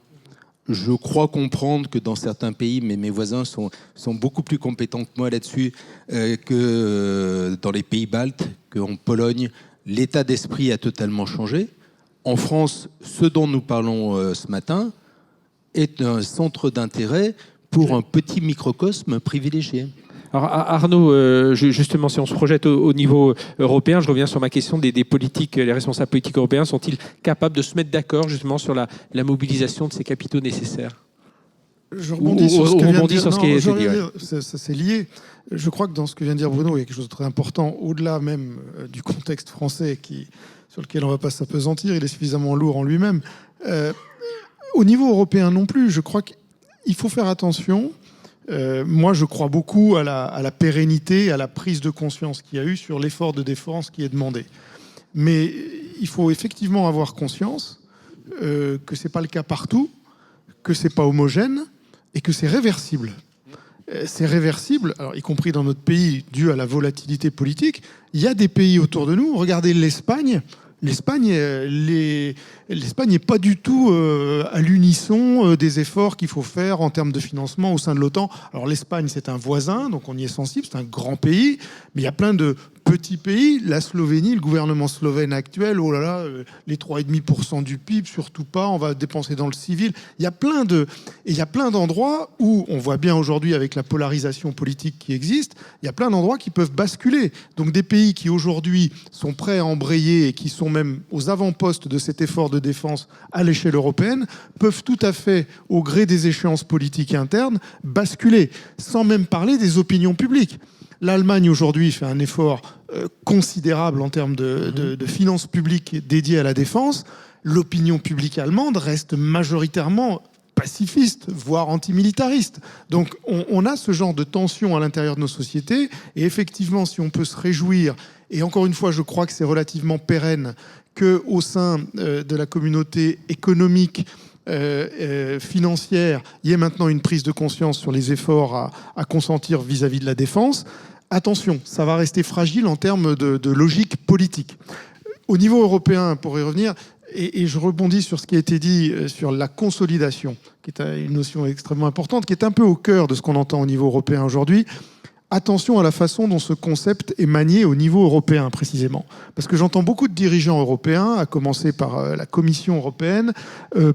Je crois comprendre que dans certains pays, mais mes voisins sont beaucoup plus compétents que moi là-dessus, que dans les pays baltes, qu'en Pologne, l'état d'esprit a totalement changé. En France, ce dont nous parlons ce matin est un centre d'intérêt pour un petit microcosme privilégié. Alors Arnaud, justement, si on se projette au niveau européen, je reviens sur ma question des politiques, les responsables politiques européens sont-ils capables de se mettre d'accord justement sur la mobilisation de ces capitaux nécessaires? Je rebondis sur ce que vient de dire. Qui est dit. Ça, c'est lié. Je crois que dans ce que vient de dire Bruno, il y a quelque chose de très important, au-delà même du contexte français sur lequel on ne va pas s'apesantir, il est suffisamment lourd en lui-même. Au niveau européen non plus, je crois qu'il faut faire attention. Moi, je crois beaucoup à la pérennité, à la prise de conscience qu'il y a eu sur l'effort de défense qui est demandé. Mais il faut effectivement avoir conscience que ce n'est pas le cas partout, que ce n'est pas homogène et que c'est réversible. C'est réversible, alors, y compris dans notre pays, dû à la volatilité politique. Il y a des pays autour de nous, regardez l'Espagne. L'Espagne n'est pas du tout à l'unisson des efforts qu'il faut faire en termes de financement au sein de l'OTAN. Alors l'Espagne, c'est un voisin, donc on y est sensible, c'est un grand pays, mais il y a plein de petits pays. La Slovénie, le gouvernement slovène actuel, oh là là, les 3,5% du PIB, surtout pas, on va dépenser dans le civil. Il y a plein d'endroits où on voit bien aujourd'hui avec la polarisation politique qui existe, il y a plein d'endroits qui peuvent basculer. Donc des pays qui aujourd'hui sont prêts à embrayer et qui sont même aux avant-postes de cet effort de défense à l'échelle européenne peuvent tout à fait, au gré des échéances politiques internes, basculer, sans même parler des opinions publiques. L'Allemagne aujourd'hui fait un effort considérable en termes de finances publiques dédiées à la défense. L'opinion publique allemande reste majoritairement pacifiste, voire antimilitariste. Donc on a ce genre de tension à l'intérieur de nos sociétés. Et effectivement, si on peut se réjouir, et encore une fois, je crois que c'est relativement pérenne, qu'au sein de la communauté économique, financière, il y ait maintenant une prise de conscience sur les efforts à consentir vis-à-vis de la défense. Attention, ça va rester fragile en termes de logique politique. Au niveau européen, pour y revenir, et je rebondis sur ce qui a été dit sur la consolidation, qui est une notion extrêmement importante, qui est un peu au cœur de ce qu'on entend au niveau européen aujourd'hui. attention à la façon dont ce concept est manié au niveau européen, précisément. Parce que j'entends beaucoup de dirigeants européens, à commencer par la Commission européenne,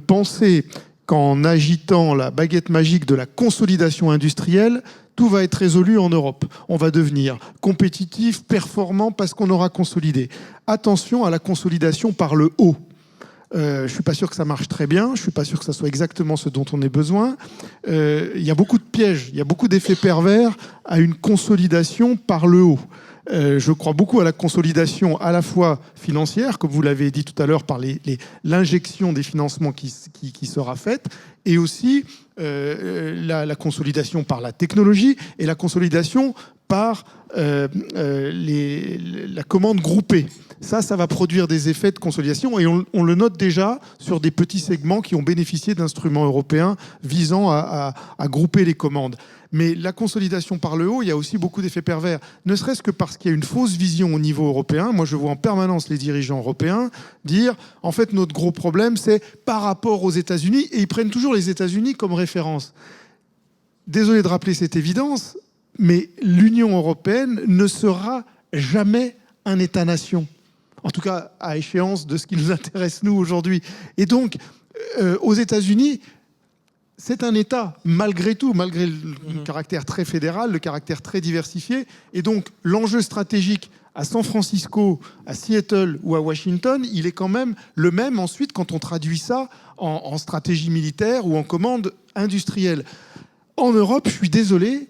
penser qu'en agitant la baguette magique de la consolidation industrielle, tout va être résolu en Europe. On va devenir compétitif, performant, parce qu'on aura consolidé. Attention à la consolidation par le haut. Je ne suis pas sûr que ça marche très bien, je ne suis pas sûr que ça soit exactement ce dont on ait besoin. Il y a beaucoup de pièges, il y a beaucoup d'effets pervers à une consolidation par le haut. Je crois beaucoup à la consolidation à la fois financière, comme vous l'avez dit tout à l'heure, par l'injection des financements qui sera faite, et aussi la consolidation par la technologie et la consolidation par la commande groupée. Ça va produire des effets de consolidation et on le note déjà sur des petits segments qui ont bénéficié d'instruments européens visant à grouper les commandes. Mais la consolidation par le haut, il y a aussi beaucoup d'effets pervers, ne serait-ce que parce qu'il y a une fausse vision au niveau européen. Moi, je vois en permanence les dirigeants européens dire, en fait, notre gros problème, c'est par rapport aux États-Unis, et ils prennent toujours les États-Unis comme référence. Désolé de rappeler cette évidence, mais l'Union européenne ne sera jamais un État-nation. En tout cas, à échéance de ce qui nous intéresse, nous, aujourd'hui. Et donc, aux États-Unis, c'est un État, malgré tout, malgré le caractère très fédéral, le caractère très diversifié. Et donc, l'enjeu stratégique à San Francisco, à Seattle ou à Washington, il est quand même le même ensuite quand on traduit ça en stratégie militaire ou en commande industrielle. En Europe, je suis désolé,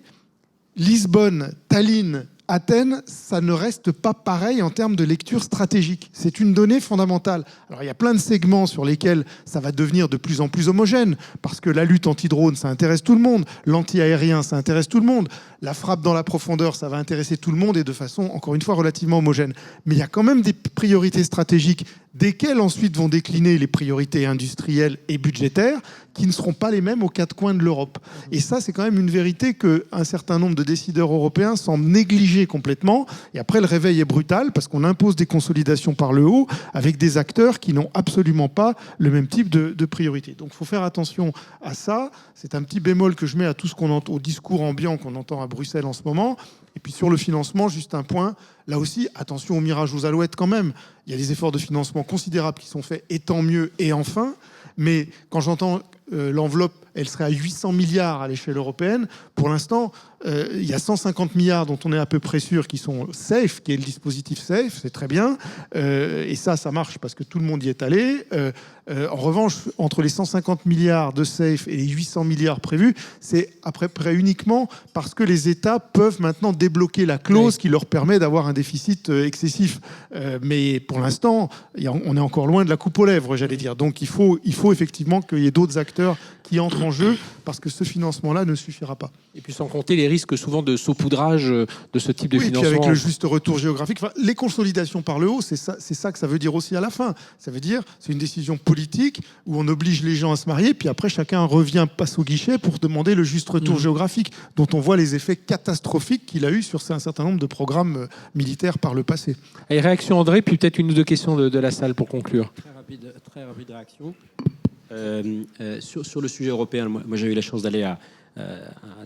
Lisbonne, Tallinn, Athènes, ça ne reste pas pareil en termes de lecture stratégique. C'est une donnée fondamentale. Alors, il y a plein de segments sur lesquels ça va devenir de plus en plus homogène, parce que la lutte anti-drone, ça intéresse tout le monde. L'anti-aérien, ça intéresse tout le monde. La frappe dans la profondeur, ça va intéresser tout le monde et de façon, encore une fois, relativement homogène. Mais il y a quand même des priorités stratégiques, desquelles ensuite vont décliner les priorités industrielles et budgétaires, qui ne seront pas les mêmes aux quatre coins de l'Europe. Et ça, c'est quand même une vérité qu'un certain nombre de décideurs européens semblent négliger complètement. Et après, le réveil est brutal, parce qu'on impose des consolidations par le haut, avec des acteurs qui n'ont absolument pas le même type de priorité. Donc il faut faire attention à ça. C'est un petit bémol que je mets à tout ce qu'on entend, au discours ambiant qu'on entend à Bruxelles en ce moment. Et puis sur le financement, juste un point, là aussi, attention au mirage aux alouettes quand même. Il y a des efforts de financement considérables qui sont faits, et tant mieux, et enfin. Mais quand j'entends l'enveloppe, elle serait à 800 milliards à l'échelle européenne. Pour l'instant, il y a 150 milliards dont on est à peu près sûr qui sont SAFE, qui est le dispositif SAFE, c'est très bien. Et ça marche parce que tout le monde y est allé. En revanche, entre les 150 milliards de SAFE et les 800 milliards prévus, c'est à peu près uniquement parce que les États peuvent maintenant débloquer la clause qui leur permet d'avoir un déficit excessif. Mais pour l'instant, on est encore loin de la coupe aux lèvres, j'allais dire. Donc il faut effectivement qu'il y ait d'autres acteurs qui entrent en jeu, parce que ce financement-là ne suffira pas. Et puis sans compter les risques souvent de saupoudrage de ce type de financement. Et puis avec le juste retour géographique. Enfin, les consolidations par le haut, c'est ça que ça veut dire aussi à la fin. Ça veut dire c'est une décision politique où on oblige les gens à se marier, puis après chacun revient, passe au guichet pour demander le juste retour géographique, dont on voit les effets catastrophiques qu'il a eu sur un certain nombre de programmes militaires par le passé. Allez, réaction André, puis peut-être une ou deux questions de la salle pour conclure. Très rapide réaction. Sur le sujet européen, moi j'ai eu la chance d'aller à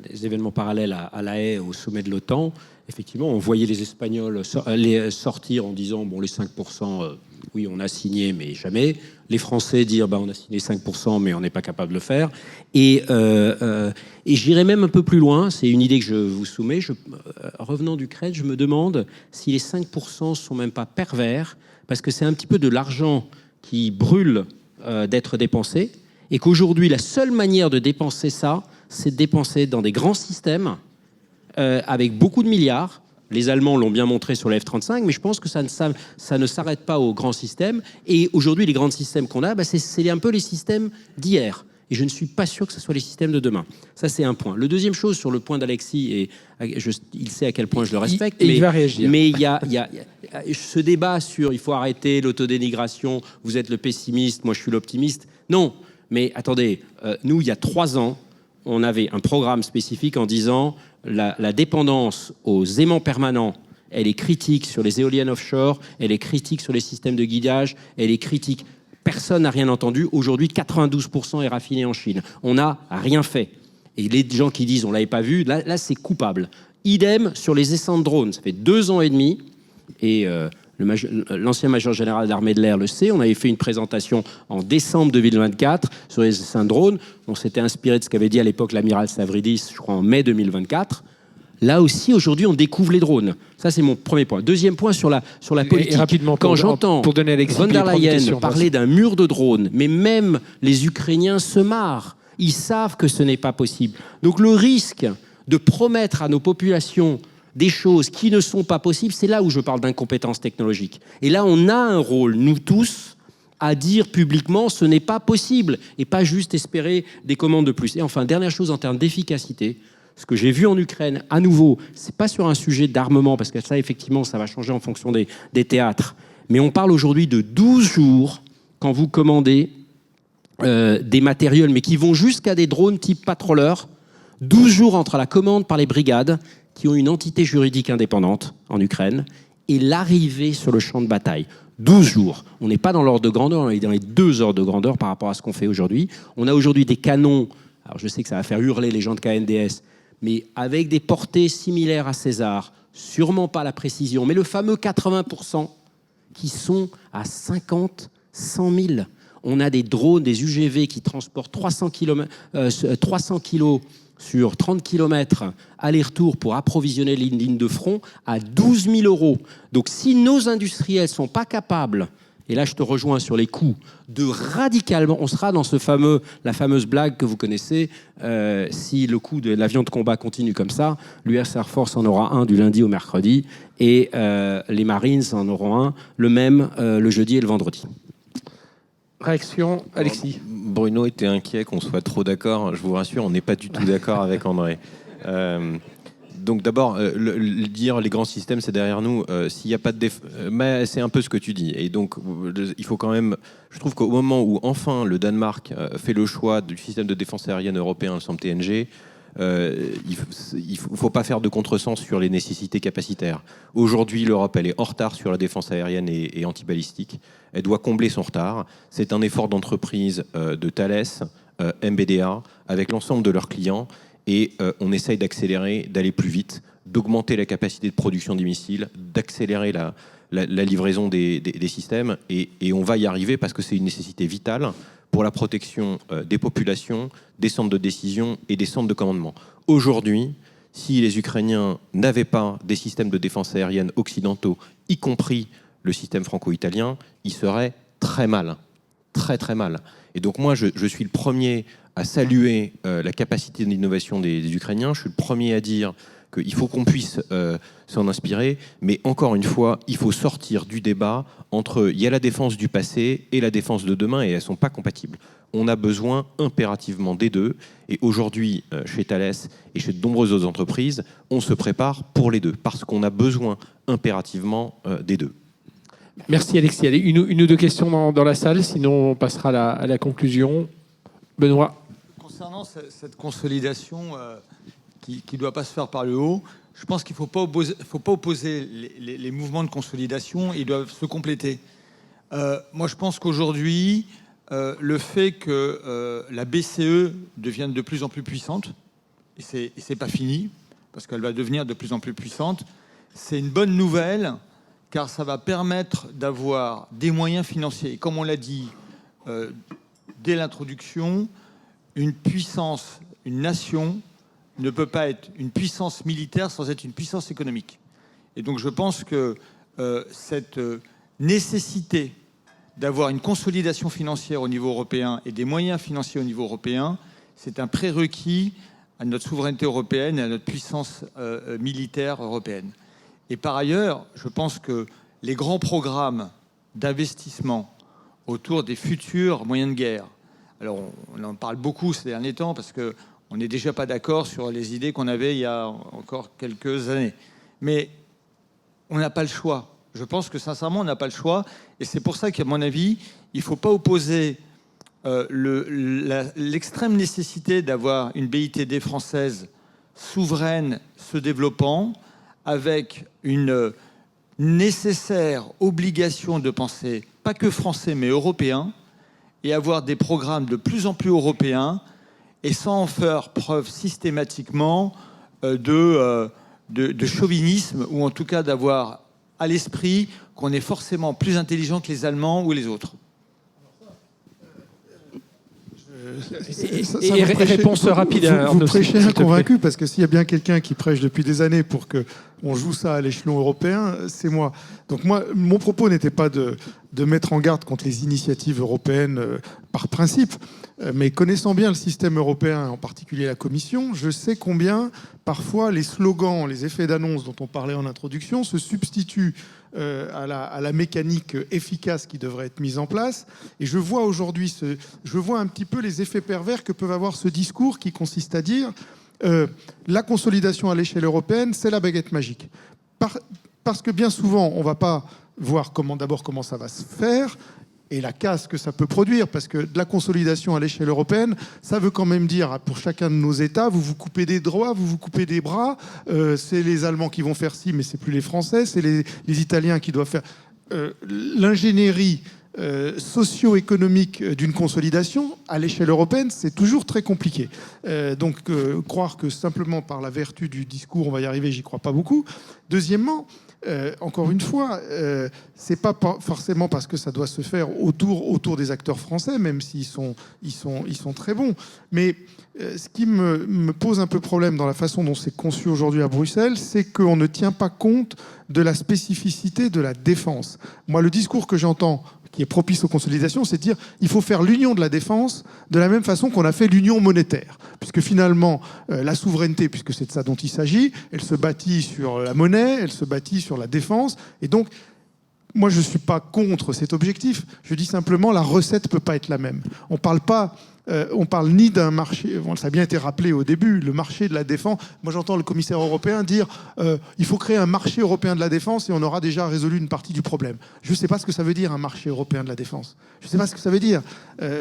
des événements parallèles à La Haye, au sommet de l'OTAN. Effectivement, on voyait les Espagnols sortir en disant bon, les 5%, oui, on a signé, mais jamais. Les Français dire on a signé 5%, mais on n'est pas capable de le faire. Et j'irai même un peu plus loin. C'est une idée que je vous soumets. Revenant d'Ukraine, je me demande si les 5% sont même pas pervers, parce que c'est un petit peu de l'argent qui brûle d'être dépensé, et qu'aujourd'hui, la seule manière de dépenser ça, c'est de dépenser dans des grands systèmes avec beaucoup de milliards. Les Allemands l'ont bien montré sur les F-35, mais je pense que ça ne s'arrête pas aux grands systèmes. Et aujourd'hui, les grands systèmes qu'on a, c'est un peu les systèmes d'hier. Et je ne suis pas sûr que ce soit les systèmes de demain. Ça, c'est un point. Le deuxième chose, sur le point d'Alexis, et il sait à quel point je le respecte, il va réagir. Mais il y a ce débat sur il faut arrêter l'autodénigration, vous êtes le pessimiste, moi je suis l'optimiste. Non, mais attendez, nous, il y a 3 ans, on avait un programme spécifique en disant la dépendance aux aimants permanents, elle est critique sur les éoliennes offshore, elle est critique sur les systèmes de guidage, elle est critique. Personne n'a rien entendu. Aujourd'hui, 92% est raffiné en Chine. On n'a rien fait. Et les gens qui disent on ne l'avait pas vu, là c'est coupable. Idem sur les essais de drones. Ça fait 2 ans et demi. Et l'ancien major général d'armée de l'air le sait. On avait fait une présentation en décembre 2024 sur les essais de drones. On s'était inspiré de ce qu'avait dit à l'époque l'amiral Stavridis, je crois en mai 2024. Là aussi, aujourd'hui, on découvre les drones. Ça, c'est mon premier point. Deuxième point sur la politique. Et rapidement, quand j'entends pour donner à Alexis von der Leyen question, parler d'un mur de drones, mais même les Ukrainiens se marrent. Ils savent que ce n'est pas possible. Donc le risque de promettre à nos populations des choses qui ne sont pas possibles, c'est là où je parle d'incompétence technologique. Et là, on a un rôle, nous tous, à dire publiquement ce n'est pas possible et pas juste espérer des commandes de plus. Et enfin, dernière chose en termes d'efficacité, ce que j'ai vu en Ukraine, à nouveau, c'est pas sur un sujet d'armement, parce que ça, effectivement, ça va changer en fonction des théâtres. Mais on parle aujourd'hui de 12 jours quand vous commandez des matériels, mais qui vont jusqu'à des drones type Patroller. 12 jours entre la commande par les brigades, qui ont une entité juridique indépendante en Ukraine, et l'arrivée sur le champ de bataille. 12 jours. On n'est pas dans l'ordre de grandeur, on est dans les 2 ordres de grandeur par rapport à ce qu'on fait aujourd'hui. On a aujourd'hui des canons, alors je sais que ça va faire hurler les gens de KNDS, mais avec des portées similaires à César, sûrement pas la précision, mais le fameux 80% qui sont à 50, 100 000. On a des drones, des UGV qui transportent 300 kilos sur 30 km aller-retour pour approvisionner les lignes de front à 12 000 €. Donc si nos industriels ne sont pas capables, et là je te rejoins sur les coûts, de radicalement, on sera dans la fameuse blague que vous connaissez, si le coût de l'avion de combat continue comme ça, l'US Air Force en aura un du lundi au mercredi, et les Marines en auront un, le même le jeudi et le vendredi. Réaction, Alexis. Bruno était inquiet qu'on soit trop d'accord. Je vous rassure, on n'est pas du tout d'accord avec André. Donc d'abord, dire les grands systèmes, c'est derrière nous. S'il n'y a pas de mais c'est un peu ce que tu dis. Et donc, il faut quand même... Je trouve qu'au moment où, enfin, le Danemark fait le choix du système de défense aérienne européen, le SAMP-TNG, il ne faut pas faire de contresens sur les nécessités capacitaires. Aujourd'hui, l'Europe, elle est en retard sur la défense aérienne et antibalistique. Elle doit combler son retard. C'est un effort d'entreprise de Thales, MBDA, avec l'ensemble de leurs clients. Et on essaye d'accélérer, d'aller plus vite, d'augmenter la capacité de production des missiles, d'accélérer la livraison des systèmes. Et on va y arriver parce que c'est une nécessité vitale pour la protection des populations, des centres de décision et des centres de commandement. Aujourd'hui, si les Ukrainiens n'avaient pas des systèmes de défense aérienne occidentaux, y compris le système franco-italien, ils seraient très mal. Très très mal. Et donc moi, je suis le premier à saluer la capacité d'innovation des Ukrainiens. Je suis le premier à dire qu'il faut qu'on puisse s'en inspirer. Mais encore une fois, il faut sortir du débat entre il y a la défense du passé et la défense de demain, et elles ne sont pas compatibles. On a besoin impérativement des deux. Et aujourd'hui, chez Thales et chez de nombreuses autres entreprises, on se prépare pour les deux, parce qu'on a besoin impérativement des deux. Merci Alexis. Allez, une ou deux questions dans la salle, sinon on passera à la conclusion. Benoît. Concernant cette consolidation qui ne doit pas se faire par le haut, je pense qu'il ne faut pas opposer les mouvements de consolidation, ils doivent se compléter. Moi, je pense qu'aujourd'hui, le fait que la BCE devienne de plus en plus puissante, et c'est pas fini, parce qu'elle va devenir de plus en plus puissante, c'est une bonne nouvelle, car ça va permettre d'avoir des moyens financiers. Et comme on l'a dit dès l'introduction, une puissance, une nation ne peut pas être une puissance militaire sans être une puissance économique. Et donc je pense que cette nécessité d'avoir une consolidation financière au niveau européen et des moyens financiers au niveau européen, c'est un prérequis à notre souveraineté européenne et à notre puissance militaire européenne. Et par ailleurs, je pense que les grands programmes d'investissement autour des futurs moyens de guerre, alors on en parle beaucoup ces derniers temps parce qu'on n'est déjà pas d'accord sur les idées qu'on avait il y a encore quelques années. Mais on n'a pas le choix. Je pense que sincèrement, on n'a pas le choix. Et c'est pour ça qu'à mon avis, il ne faut pas opposer l'extrême nécessité d'avoir une BITD française souveraine se développant avec une nécessaire obligation de penser, pas que français, mais européen, et avoir des programmes de plus en plus européens, et sans en faire preuve systématiquement de de chauvinisme, ou en tout cas d'avoir à l'esprit qu'on est forcément plus intelligent que les Allemands ou les autres. Réponse rapide. Vous prêchez un convaincu, parce que s'il y a bien quelqu'un qui prêche depuis des années pour qu'on joue ça à l'échelon européen, c'est moi. Donc moi, mon propos n'était pas de mettre en garde contre les initiatives européennes par principe, mais connaissant bien le système européen, en particulier la Commission, je sais combien parfois les slogans, les effets d'annonce dont on parlait en introduction se substituent à la mécanique efficace qui devrait être mise en place. Et je vois aujourd'hui, je vois un petit peu les effets pervers que peuvent avoir ce discours qui consiste à dire la consolidation à l'échelle européenne, c'est la baguette magique. Parce que bien souvent, on ne va pas voir comment ça va se faire et la casse que ça peut produire, parce que de la consolidation à l'échelle européenne, ça veut quand même dire, pour chacun de nos États, vous vous coupez des droits, vous vous coupez des bras, c'est les Allemands qui vont faire ci, mais c'est plus les Français, c'est les Italiens qui doivent faire... L'ingénierie socio-économique d'une consolidation à l'échelle européenne, c'est toujours très compliqué. Donc, croire que simplement par la vertu du discours, on va y arriver, j'y crois pas beaucoup. Deuxièmement, encore une fois, c'est pas forcément parce que ça doit se faire autour des acteurs français, même s'ils sont très bons. Mais ce qui me pose un peu problème dans la façon dont c'est conçu aujourd'hui à Bruxelles, c'est qu'on ne tient pas compte de la spécificité de la défense. Moi, le discours que j'entends, qui est propice aux consolidations, c'est de dire il faut faire l'union de la défense de la même façon qu'on a fait l'union monétaire. Puisque finalement, la souveraineté, puisque c'est de ça dont il s'agit, elle se bâtit sur la monnaie, elle se bâtit sur la défense. Et donc, moi, je ne suis pas contre cet objectif. Je dis simplement la recette ne peut pas être la même. On parle ni d'un marché, bon, ça a bien été rappelé au début, le marché de la défense. Moi, j'entends le commissaire européen dire il faut créer un marché européen de la défense et on aura déjà résolu une partie du problème. Je ne sais pas ce que ça veut dire, un marché européen de la défense. Je ne sais pas ce que ça veut dire.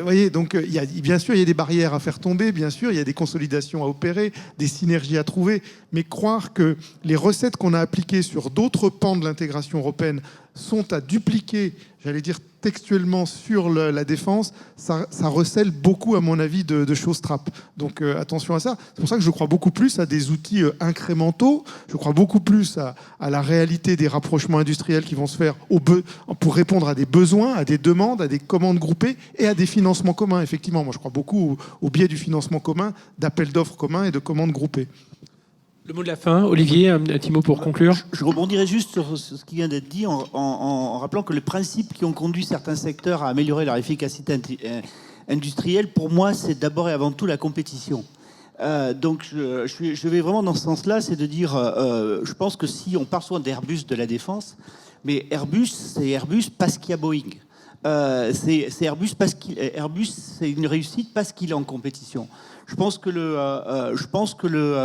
Voyez, donc, bien sûr, il y a des barrières à faire tomber, bien sûr, il y a des consolidations à opérer, des synergies à trouver, mais croire que les recettes qu'on a appliquées sur d'autres pans de l'intégration européenne sont à dupliquer, j'allais dire textuellement, sur la défense, ça recèle beaucoup, à mon avis, de choses trappes. Donc attention à ça. C'est pour ça que je crois beaucoup plus à des outils incrémentaux, je crois beaucoup plus à la réalité des rapprochements industriels qui vont se faire pour répondre à des besoins, à des demandes, à des commandes groupées et à des financements communs. Effectivement, moi je crois beaucoup au biais du financement commun, d'appels d'offres communs et de commandes groupées. Le mot de la fin, Olivier, un petit mot pour conclure. Je rebondirai juste sur ce qui vient d'être dit en rappelant que les principes qui ont conduit certains secteurs à améliorer leur efficacité industrielle, pour moi, c'est d'abord et avant tout la compétition. Donc je vais vraiment dans ce sens-là, c'est de dire, je pense que si on parle souvent d'Airbus de la défense, mais Airbus, c'est Airbus parce qu'il y a Boeing. C'est Airbus parce Airbus, c'est une réussite parce qu'il est en compétition. Je pense que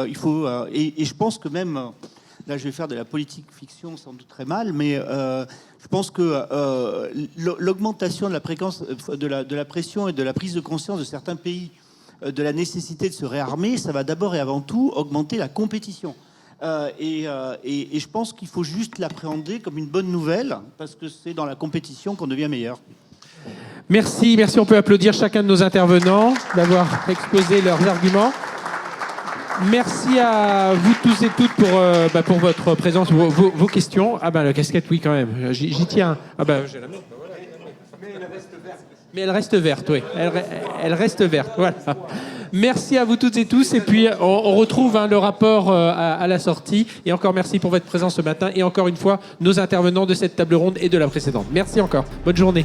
il faut et je pense que même là je vais faire de la politique fiction sans doute très mal, mais je pense que l'augmentation de la fréquence de la pression et de la prise de conscience de certains pays de la nécessité de se réarmer, ça va d'abord et avant tout augmenter la compétition. Et je pense qu'il faut juste l'appréhender comme une bonne nouvelle, parce que c'est dans la compétition qu'on devient meilleur. Merci. On peut applaudir chacun de nos intervenants d'avoir exposé leurs arguments. Merci à vous tous et toutes pour votre présence, vos questions. Ah ben la casquette, oui quand même. J'y tiens. Ah ben j'ai la même. Mais elle reste verte, oui. Elle reste verte, voilà. Merci à vous toutes et tous. Et puis, on retrouve le rapport à la sortie. Et encore merci pour votre présence ce matin. Et encore une fois, nos intervenants de cette table ronde et de la précédente. Merci encore. Bonne journée.